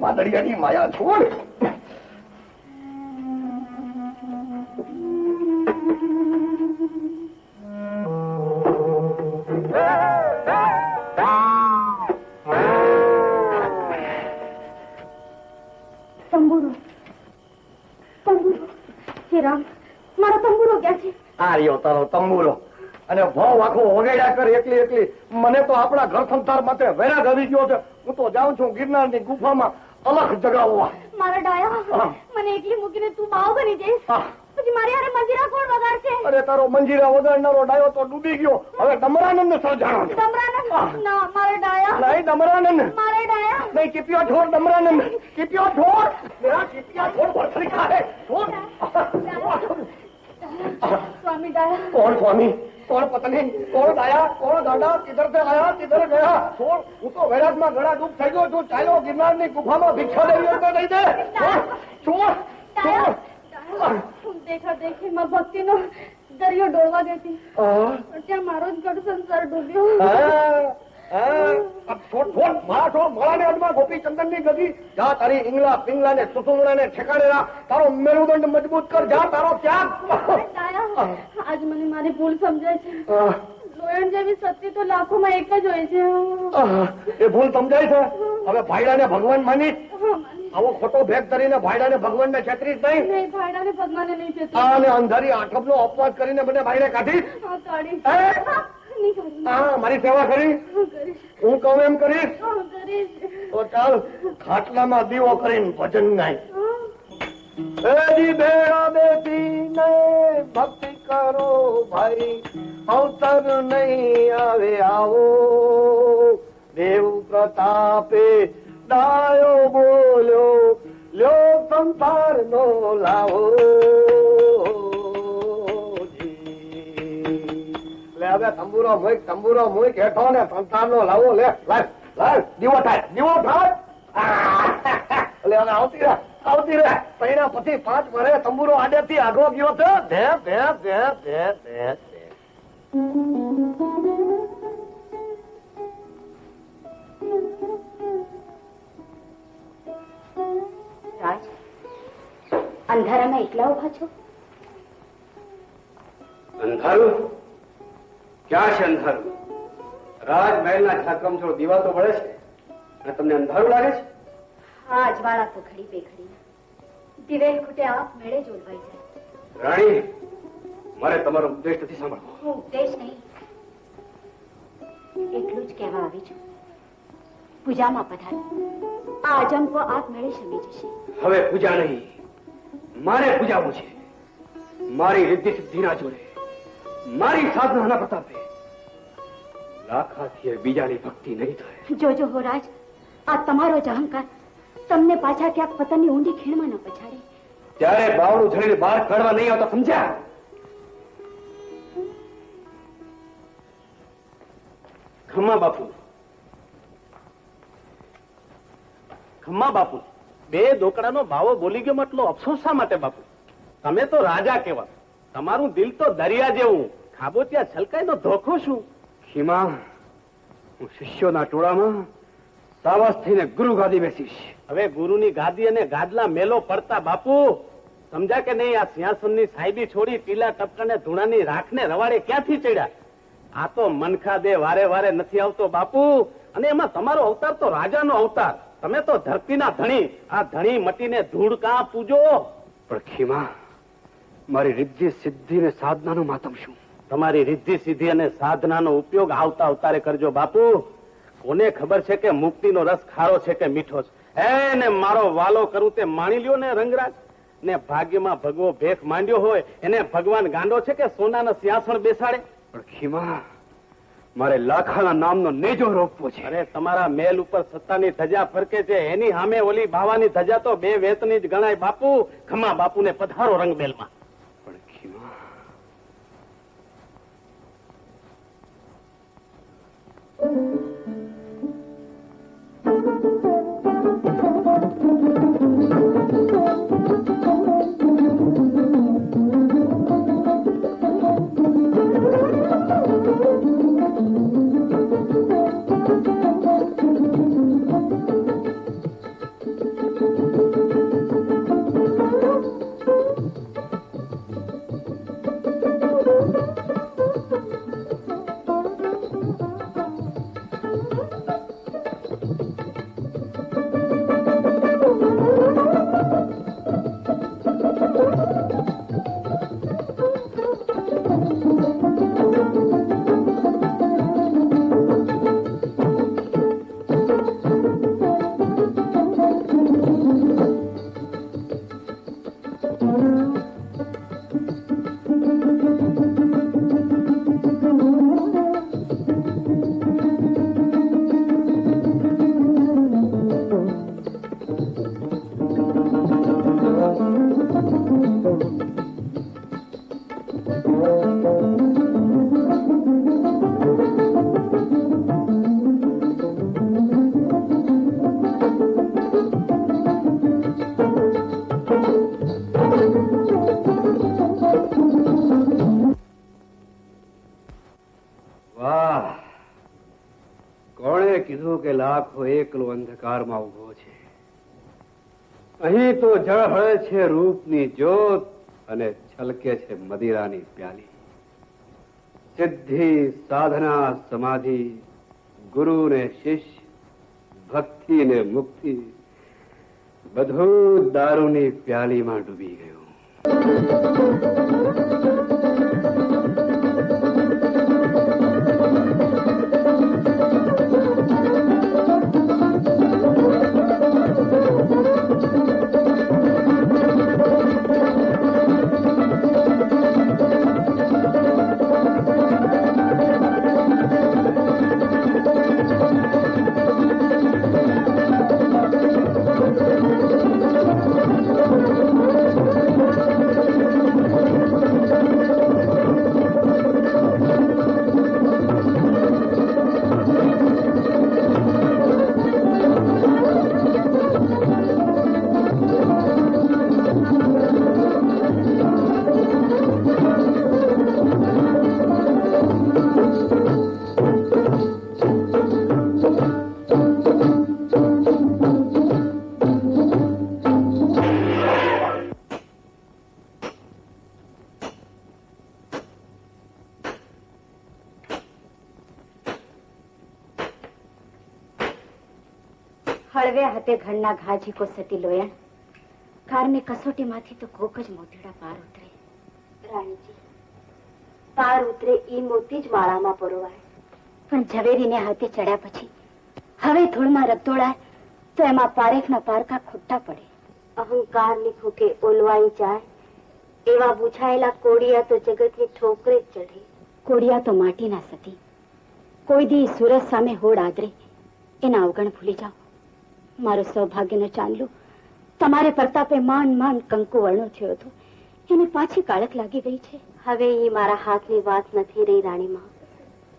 માદળિયાની માયા છોડ તંબુરો તંબુરો હે રામ મારો તંબુરો ક્યાં છે? આ રહ્યો તારો તંબુરો અને ભાવ આખો વગાડ્યા કર એકલી એકલી મને તો આપણા ઘર સંસાર માટે વૈરાગ આવી ગયો છે. હું તો જાઉં છું ગિરનારની ગુફામાં અલખ જગાવવા. મારા ડાયા મને એકલી મૂકીને તું બાવ બની જઈશ પછી મારી હારે મંજીરા કોણ વગાડશે? અરે તારો મંજીરા વગાડનારો ડાયો તો ડૂબી ગયો. હવે ડમરાનંદ સર્જાણો. ડમરાનંદ ના મારા ડાયા નહીં ડમરાનંદ મારા ડાયા નહીં કીપિયો છોડ ડમરાનંદ કીપિયો છોડ મેરા કીપિયા છોડ ભરસરી ખાહે છોડ. સ્વામી ડાયા कौन स्वामी कौन पत्नी कौन आया कौन गाड़ा किधर से आया किधर गया छोड़. હું તો વૈરાગ માં ઘણા દુઃખ થઈ ગયો છું. ચાલો ગિરનાર ની ગુફામાં ભિક્ષા લેવી હોય તો દઈ દે. છોડ છોડ. દેખા દેખી માં ભક્તિ નો દરિયો ડોળવા દેતી ત્યાં મારો જ ઘર સંસાર ડૂબ્યો. છોડ છોડ મારા છોડ માળાને અડમાં ગોપીચંદન ની ગદી જા તારી ઇંગલા પિંગલા ને સુસુંગડા ને ઠેકાણે રાખ. તારો મેરુદંડ મજબૂત કર. જા તારો ત્યાગ. આજ મને મારી ભૂલ સમજાય છે. લોયણ જેવી સત્ય તો લાખોમાં એક જ હોય છે. એ ભૂલ સમજાય છે. હવે ભાઈડાને ભગવાન માની આવો ખોટો ભેગ ધરીને ભાઈડાને ભગવાન ને છેતરીશ નહીં. નહીં ભાઈડાને ભગવાને નહીં છેતરી. અને અંધારી આઠમ નો અપવાદ કરીને મને ભાઈને કાઢી. હા મારી સેવા કરી હું કહું એમ કરીશ તો ચાલ ખાટલામાં દીવો કરીને ભજન ગાય. ભેળા બેસીને ભક્તિ કરો ભાઈ અવસર નહીં આવે આવો. દેવ પ્રતાપે ડાયો બોલ્યો લ્યો સંસાર નો લાવો. લે હવે તંબુરો મૂક હેઠો ને સંસાર નો લાવો. લે લાવ દીવો થાય. એટલે હવે આવતી રહે પૈણા પછી 5 વર્ષે તંબુરો આડેથી આગો ગયો છે. રાજ અંધારામાં એકલા ઉભા છો? અંધારું ક્યાં છે અંધારું? રાજમહેલના છાકમછોડ દીવા તો બળે છે અને તમને અંધારું લાગે છે? હા અજવાળા તો ઘડી બે ઘડી દિવેલ ખૂટે આપ મેળે જ ઓલવાઈ જાય. રાણી મારે તમારો ઉપદેશ નથી સાંભળવો. હું ઉપદેશ નહીં એટલું જ કહેવા આવી છું. પૂજામાં પધારો. આ અજંપો આપ મેળે શમી જશે. હવે પૂજા નહીં મારે પૂજાવું છે. મારી રિદ્ધિ સિદ્ધિના જોડે મારી સાધનાના પ્રતાપે લાખાથી બીજાની ભક્તિ નહીં થાય. જોજો હો રાજ આ તમારો જ અહંકાર તમને પાછા ક્યાંક પતનની ઊંડી ખીણમાં ન પછાડે. ત્યારે બાવડું ઝડીને બહાર કાઢવા નહીં આવતા સમજ્યા? ખમ્મા બાપુ બે દોકડાનો બાવો બોલી ગયો એટલો અફસોસ શા માટે બાપુ? તમે તો રાજા કહેવા. તમારું દિલ તો દરિયા જેવું. ખાબોચિયા છલકાય નો ધોખો શું? ખીમા હું શિષ્યોના ટોળામાં સાવસ થઈને ગુરુ ગાદી બેસીશ. હવે ગુરુની ગાદી અને ગાદલા મેલો પડતા બાપુ સમજા કે નહીં? આ સિંહાસનની સાહેબી છોડી પીલા ટપકાને ધૂણાની રાખને રવાડે ક્યાંથી ચડ્યા? આ તો મનખા દે વારે વારે નથી આવતો બાપુ. અને એમાં તમારો અવતાર તો રાજાનો અવતાર. તમે તો ધરતીના ધણી. આ ધણી મટીને ધૂળ કાં પૂજો? પણ ખીમા મારી રિદ્ધિ સિદ્ધિ ને સાધનાનો માતમ શું? તમારી રિદ્ધિ સિદ્ધિ અને સાધનાનો ઉપયોગ આવતા અવતારે કરજો બાપુ. કોને ખબર છે કે મુક્તિનો રસ ખારો છે કે મીઠો છે? એને મારો વાલો કરું તે માણી લ્યો ને રંગરાજ. ને ભાગ્યમાં ભગવો ભેખ માંડ્યો હોય એને ભગવાન ગાંડો છે કે સોનાના સિંહાસણ બેસાડે? પણ ખીમા, મારે લાખાના નામનો નેજો રોપવો છે. અરે તમારા મેલ ઉપર સત્તાની ધજા ફરકે છે, એની સામે ઓલી ભાવાની ધજા તો બે વેતની જ ગણાય બાપુ. ખમા બાપુને પધારો રંગમેલમાં. પણ ખીમા, કીધું કે લાખો એકલો અંધકારમાં ઉભો છે. અહીં તો ઝળહળે છે રૂપની જ્યોત અને છલકે છે મદિરાની પ્યાલી. સિદ્ધિ, સાધના, સમાધિ, ગુરુ ને શિષ્ય, ભક્તિ ને મુક્તિ, બધું દારૂની પ્યાલીમાં ડૂબી ગયું. હળવે હાથે ઘરના ઘાજી કો સતી લોયણ કારની કસોટીમાંથી તો કોક જ મોતીડા પાર ઉતરે. રાણીજી, પાર ઉતરે ઈ મોતી જ માળામાં પરોવાય, પણ ઝવેરીને હાથે ચડ્યા પછી હવે ધૂળમાં રગદોળાય તો એમાં પારેખના પારકા ખોટા પડે. અહંકારની ખોકે ઓલવાઈ જાય એવા બુછાયેલા કોડિયા તો જગતની ઠોકરે જ ચઢે. કોડિયા તો માટીના સતી, કોઈ દી સુરજ સામે હોડ આદરે એના અવગણ ભૂલી જાઓ. મારું સૌભાગ્યનું ચાંદલું તમારે પ્રતાપે માંડ માંડ કંકુ વર્ણો થયો હતો, એને પાછી કાળક લાગી ગઈ છે. હવે એ મારા હાથની વાત નથી રહી રાણીમાં.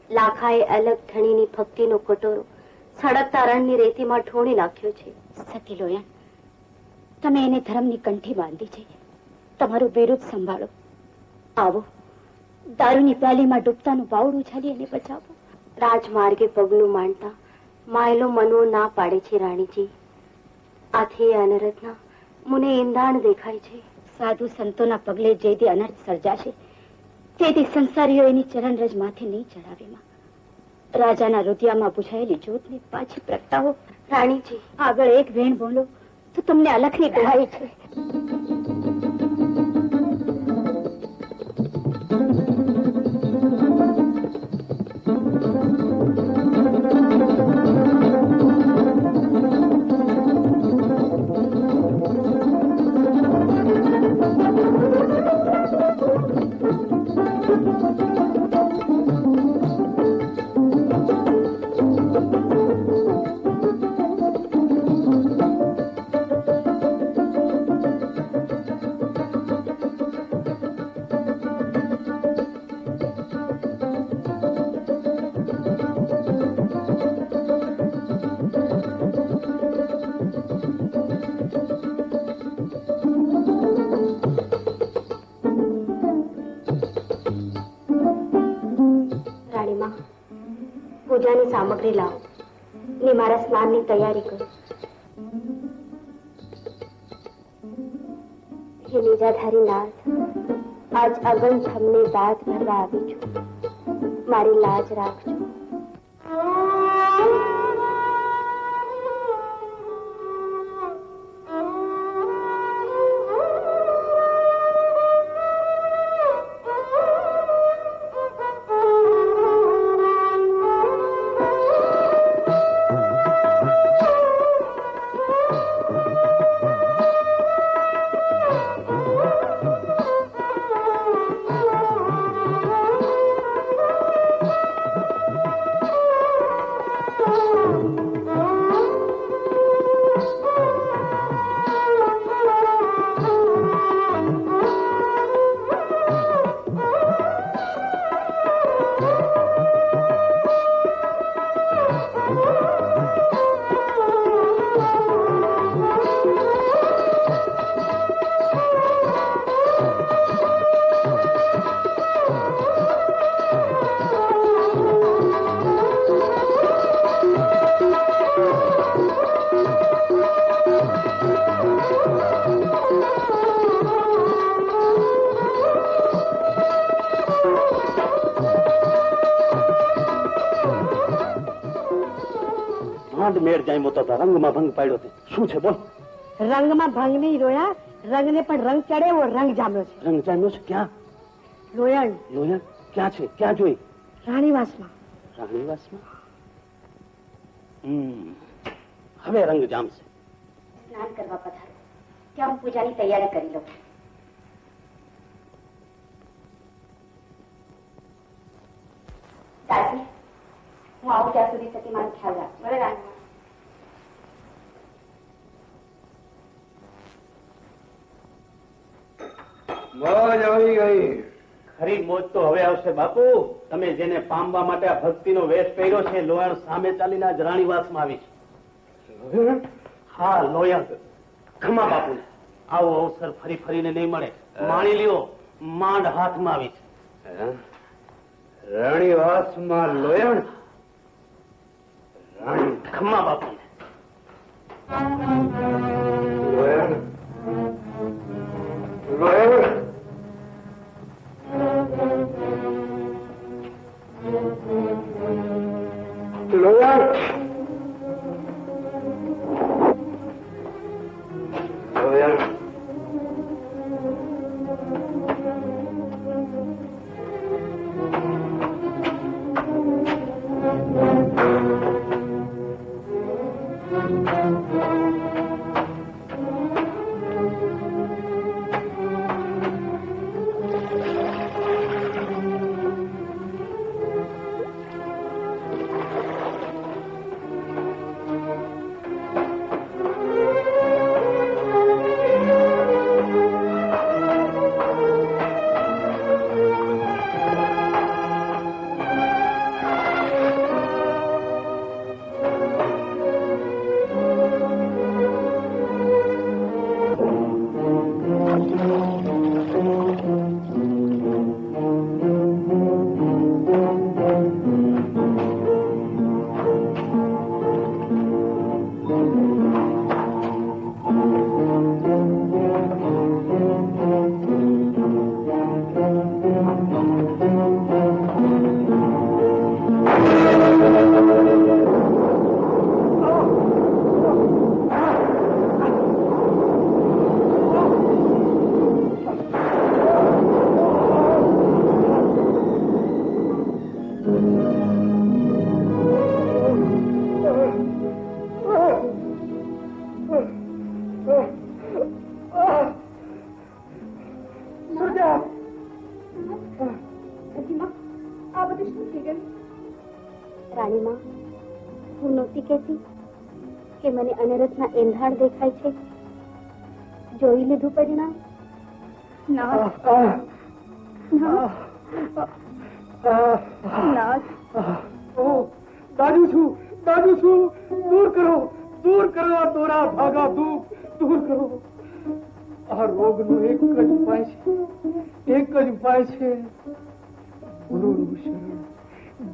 લાખાએ અલગ ધણીની ભક્તિનો કટોરો સળગતા રણની રેતીમાં ઠોણી નાખ્યો છે. સતી લોયણ, તમે એને ધર્મની કંઠી બાંધી છે, તમારું બિરુદ સંભાળો. આવો, દારૂની પ્યાલીમાં ડૂબતાનું બાવડું ઉછાલી એને બચાવો. રાજમાર્ગે પગલું માંડતા માયલો મનવો ના પાડે છે રાણીજી. આથી અનરથના મને ઈંધાણ દેખાય છે. સાધુ સંતોના પગલે જેથી અનર્થ સર્જાશે તેથી સંસારીઓ એની ચરણરજ માથે નહીં ચડાવેમાં. રાજાના રુધિયામાં બુઝાયેલી જ્યોતને પાછી પ્રગટાવો. રાણીજી, આગળ એક વેણ બોલો તો તમને અલખની દુહાઈ છે. સ્નાનની સામગ્રી લાવો ને મારા સ્નાનની તૈયારી કરો. હે નિજાધારી નાથ, આજ અગન તમને દાંત ભરવા આવી છું. મારી લાજ રાખજો. મેળ જાય મોટા રંગમાં ભંગ પાડ્યો છે. શું છે બોલ? રંગમાં ભંગ નહીં રોયા, રંગને પણ રંગ ચડે એવો રંગ જામ્યો છે. રંગ જામ્યો છે? ક્યાં? લોયણ લોયા ક્યાં છે? ક્યાં જોઈ? રાણીવાસમાં. રાણીવાસમાં? હવે રંગ જામશે. સ્નાન કરવા પધારો, ત્યાં હું પૂજાની તૈયારી કરી લઉં. દાદી, હું આવું ત્યાં સુધી સતી મારો ખ્યાલ રાખ. બરાબર રાણીમાં? મોજ આવી ગઈ. ખરી મોજ તો હવે આવશે બાપુ. તમે જેને પામવા માટે આ ભક્તિનો વેશ પહેર્યો છે, લોયણ સામે ચાલીને આજ રાણીવાસમાં આવી છે. હા, લોયણ. ખમા બાપુ, આવો અવસર ફરી ફરીને નહીં મળે. માણી લ્યો, માંડ હાથમાં આવી છે. રાણીવાસમાં લોયણ? ખમા બાપુ. લોયણ લોયણ લોયણ લોયણ રાણીમાં, હું નહોતી કહેતી કે મને અનરસના એંધાણ દેખાય છે? જોઈ લીધું પરિણામ? દાદુ છું દૂર કરો આ દોરા ભાગા દૂર કરો. આ રોગનો એક જ ઉપાય છે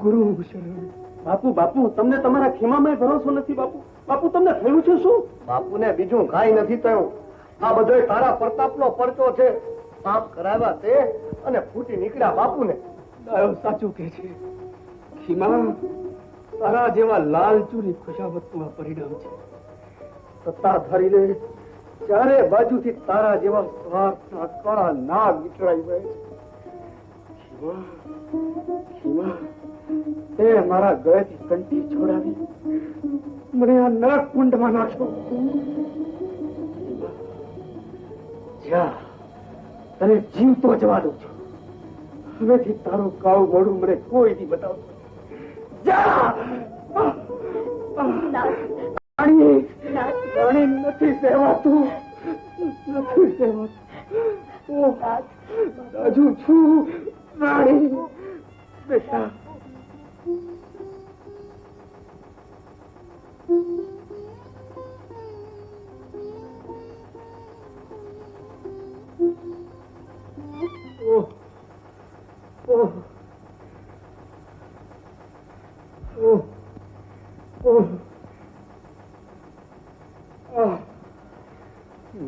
ગુરુનું શરણ. બાપુ બાપુ તમને તમારા ખીમામાં ભરોસો નથી બાપુ. બાપુ તમને થયું છે શું? બાપુને બીજું કાંઈ નથી થયું. આ બધો તારા પ્રતાપનો પરચો છે. પાપ કરાવ્યા તે અને ફૂટી નીકળ્યા બાપુને. દાયો સાચું કે છે. ખીમા, તારા જેવા લાલચુની ખુશામતનું આ પરિણામ છે. સત્તાધારીને ચારે બાજુથી તારા જેવા સ્વાર્થના કાળા નાગ વિચરાઈ ગયે છે. ખીમા, ખીમા, તે મારા ગળેથી કંઠી છોડાવી મને આ નરક કુંડમાં નાખ્યો. જા, તને જીવતો જવા દઉં છું. હવેથી તારું કાળું મોઢું મને કોઈ દી બતાવતો. જા! રાણી, રાણી, નથી સેવાતું, નથી સેવાતું. ઓ રાજુ છું રાણી. બેટા,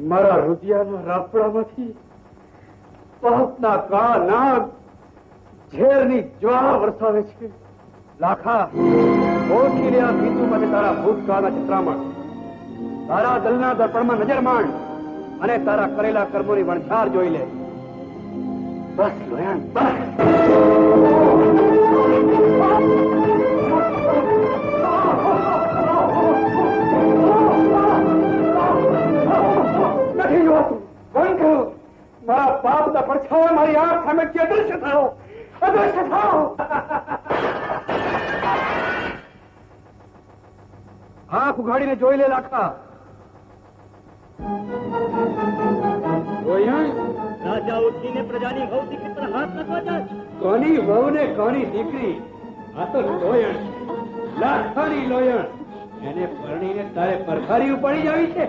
મારા રુધિયાના રાફડામાંથી પાપના કાળા નાગ ઝેરની જ્વાળા વરસાવે છે. લાખા, ઓળખી લે આ ભીતુમાંથી તારા ભૂતકાળના ચિત્રામણ. તારા દલના દર્પણમાં નજર માંડ અને તારા કરેલા કર્મોની વણઝાર જોઈ લે. બસ લોયણ, બસ. નથી જોવાતું, બંધ કરો. મારા પાપના પડછાયા મારી આંખ સામેથી અદૃશ્ય થાઓ, અદૃશ્ય થાઓ. આંખ ઉઘાડીને જોઈ લે લાખા. રાજા ઉઠીને પ્રજાની વહુ દીકરી પર હાથ નાખવા જાય. કોની વહુ ને કોની દીકરી? આ તો લોયણ, લાખાની લોયણ. એને પરણીને તારે પરખારી ઉપાડી જાવી છે.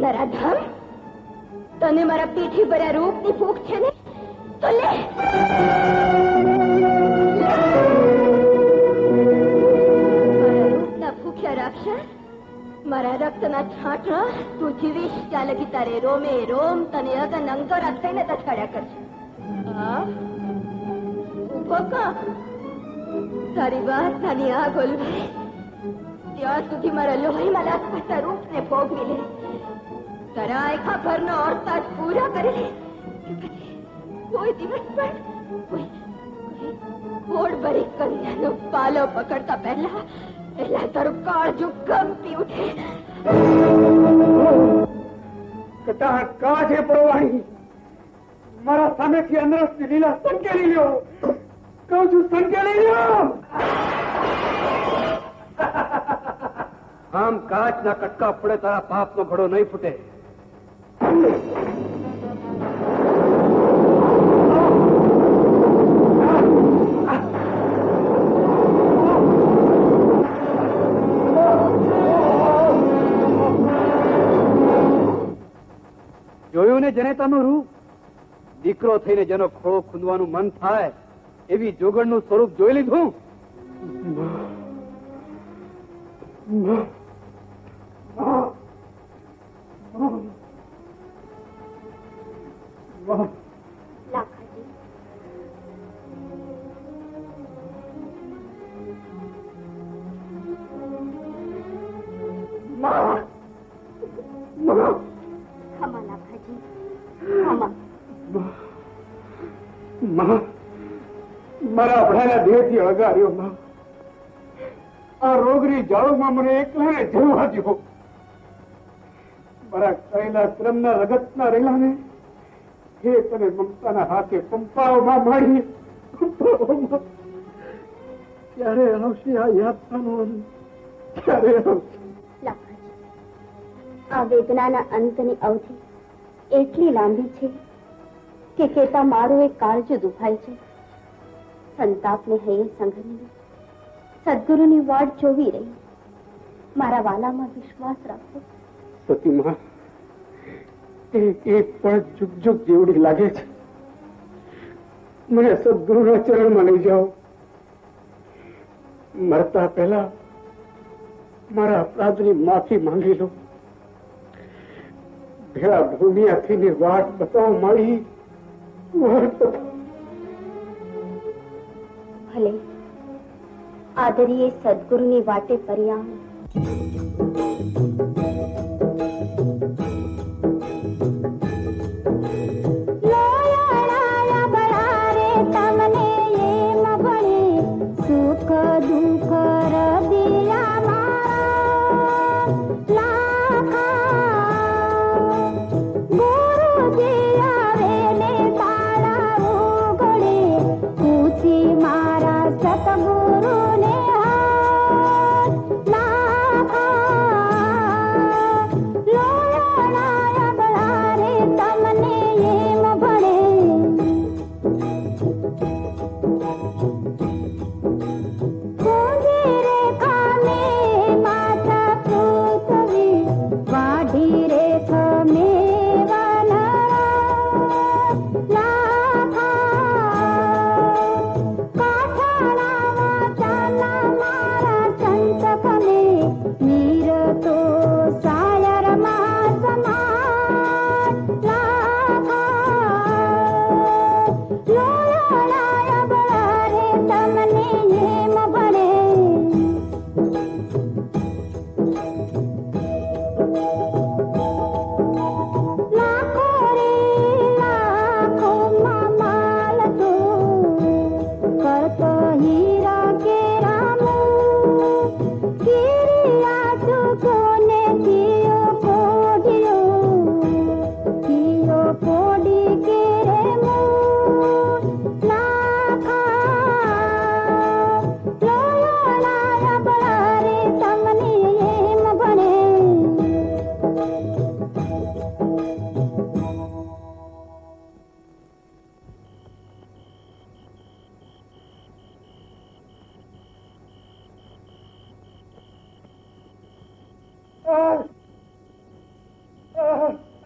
નરાધમ, તને મારા પીઠી ભર્યા રૂપની ભૂખ છે ને, તો લે. મારા રૂપના ભૂખ્યા રાક્ષસ, મારા રક્તના છાંટણા તું જીવીશ ત્યાં લગી તારે રોમે રોમ તને અગન અંગોરા થઈને તછાડ્યા કરશે. ઉભો કા, તારી વાર્તાની આગ ઓલવાય ત્યાં સુધી મારા લોહીમાં લાગતા રૂપને ભોગવી લે. તારા આખા ઘરનો ઓરતા જ પૂરા કરી લે. કોઈ દિવસ પણ કોડ ભરી કન્યાનો પાલો પકડતા પહેલા તારું કાળજું કંપી ઉઠે. કટાર કાજે પ્રવાહી મારા સામેથી અનરસની લીલા સંકેલી લ્યો. કહું છું, સંકેલી લ્યો. આમ કાચના કટકા પડે તારા પાપનો ઘડો નહીં ફૂટે. જોયું ને જનેતાનું રૂપ? દીકરો થઈને જેનો ખોળો ખૂંદવાનું મન થાય એવી જોગણનું સ્વરૂપ જોઈ લીધું. લાખાજી, ખમા લાખાજી, ખમા. મારા અભડાના દેહથી અળગાર્યો માં. આ રોગની જાળુમાં મને એકલાને જવા દો. મારા કરેલા શ્રમના રગતના રેલાને હે તને મમતાના હાથે પંપાઓમાં મારી. ક્યારે આવશે આ યાત્રાનો અંત? ક્યારે આવશે? લાખાજી, આ વેદનાના અંતની અવધિ એટલી લાંબી છે કે કેતા મારું એક કાળજું દુભાય છે. સંતાપને હૈયે સંઘરીને સદગુરુની વાટ જોવી રહી. મારા વાલામાં વિશ્વાસ રાખો. સતીમાં એક પણ જુગ જુગ જેવડી લાગે છે. મને સદગુરુના ચરણમાં લઈ જાઓ. મરતા પહેલા મારા અપરાધની માફી માંગી લો. ભેળા ભૂમિયા થઈને વાટ બતાવો મારી, વાટ બતાવો. ભલે આદરીએ સદગુરુની વાટે પર્યામ.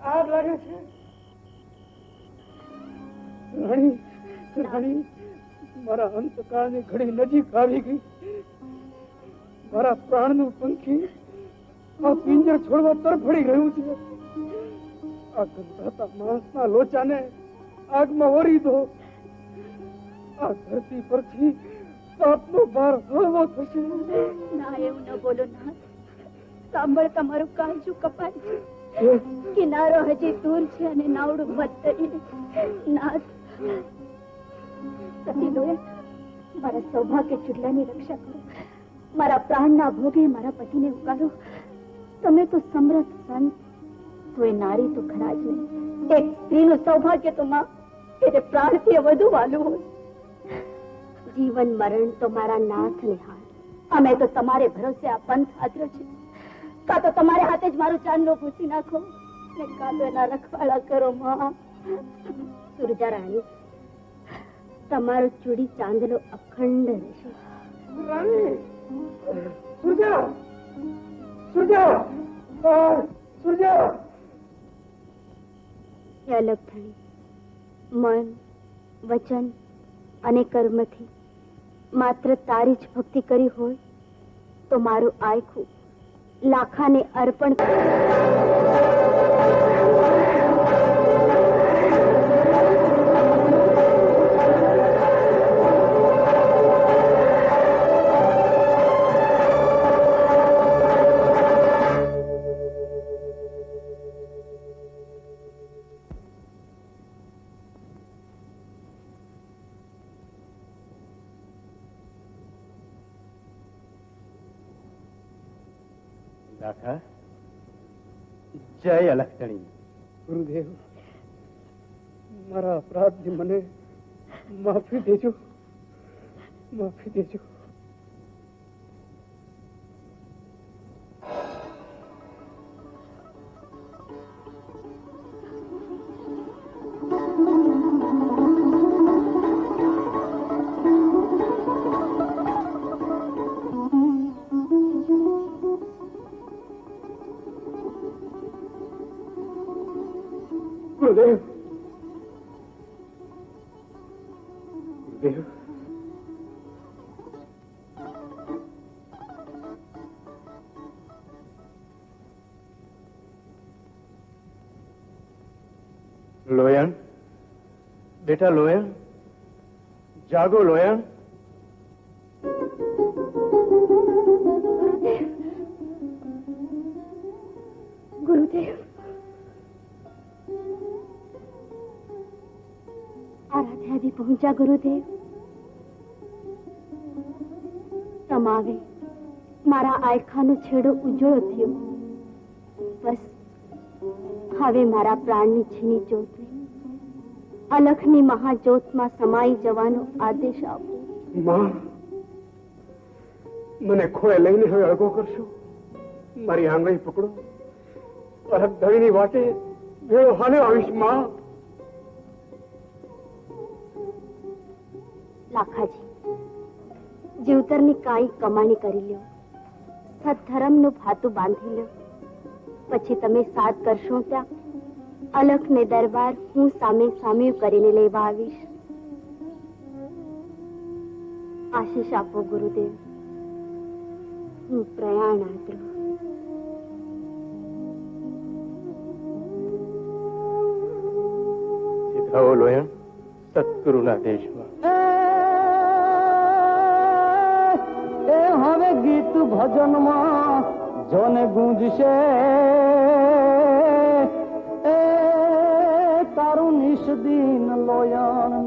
આગ લાગે છે. રાણી, રાણી, મારા અંતકાળની ઘડી નજીક આવી ગઈ. મારા પ્રાણનું પંખી આ પિંજર છોડવા તરફડી ગયું છે. આ ગંધાતા માણસના લોચાને આગમાં ઓરી દો. આ ધરતી પરથી તાપનો ભાર હળવો થશે. ના, એવું ન બોલો નાથ. સાંભળ, તમારું કાળજું કપાય છે. કિનારો હજી દૂર છે અને નાવડું વધતરી. નાથ, સતી દોયા, મારા સૌભાગ્ય ચૂડલાની રક્ષા કરો. મારા પ્રાણના ભોગે મારા પતિને ઉગાડો. તમે તો સમર્થ સંત, તો એ નારી તો ખરા જ નહીં. એક સ્ત્રીનું સૌભાગ્ય તો માં એને પ્રાણથી વધુ વાલું હોય. જીવન મરણ તો મારા નાથને હાથ. અમે તો તમારે ભરોસે આ પંથ આદર્યો છે. કાં તો તમારે હાથે જ મારું ચાંદલો ભૂસી નાખો ને કાં તો એના રખવાળા કરો. માં સુરજા રાણી, તમારો ચૂડી ચાંદલો અખંડ રહેશે. રાણી, સુરજા, સુરજા, સુરજા. એ અલગ થણી મન, વચન અને કર્મથી માત્ર તારી જ ભક્તિ કરી હોય તો મારું આખું લાખાને અર્પણ કર. લાખા, જય અલખધણી. ગુરુદેવ, મારા અપરાધની મને માફી દેજો, માફી દેજો. ગુરુદેવ લોયણ, બેટા લોયણ, જાગો લોયણ. ગુરુદેવ, આરાધ્યાદી પહોંચ્યા ગુરુદેવ. તમાવે મારા આયખાનો છેડો ઉજળો થયો. બસ હવે મારા પ્રાણની છીની જ્યોતને અલખની મહાજ્યોતમાં સમાઈ જવાનો આદેશ આપો. માં, મને ખોળે લઈને હવે અળગો કરશો. મારી આંગળી પકડો. અરબ ધણીની વાટે ભેળો હાલ્યો આવીશ માં. લાખાજી, જીવતરની કાંઈ કમાણી કરી લ્યો, સત્ધર્મનું ભાતું બાંધી લ્યો. પછી તમે સાથ કરશો ત્યાં અલખને દરબાર હું સામે સામે કરીને લેવા આવીશ. આશીષ આપો ગુરુદેવ. હું પ્રયાણ આદરું. સીધાઓ લોયણ, સદગુરુના દેશમાં. એ હવે ગીત ભજનમાં જોને ગુંજશે, એ તારું નિષ્દીન લોયણ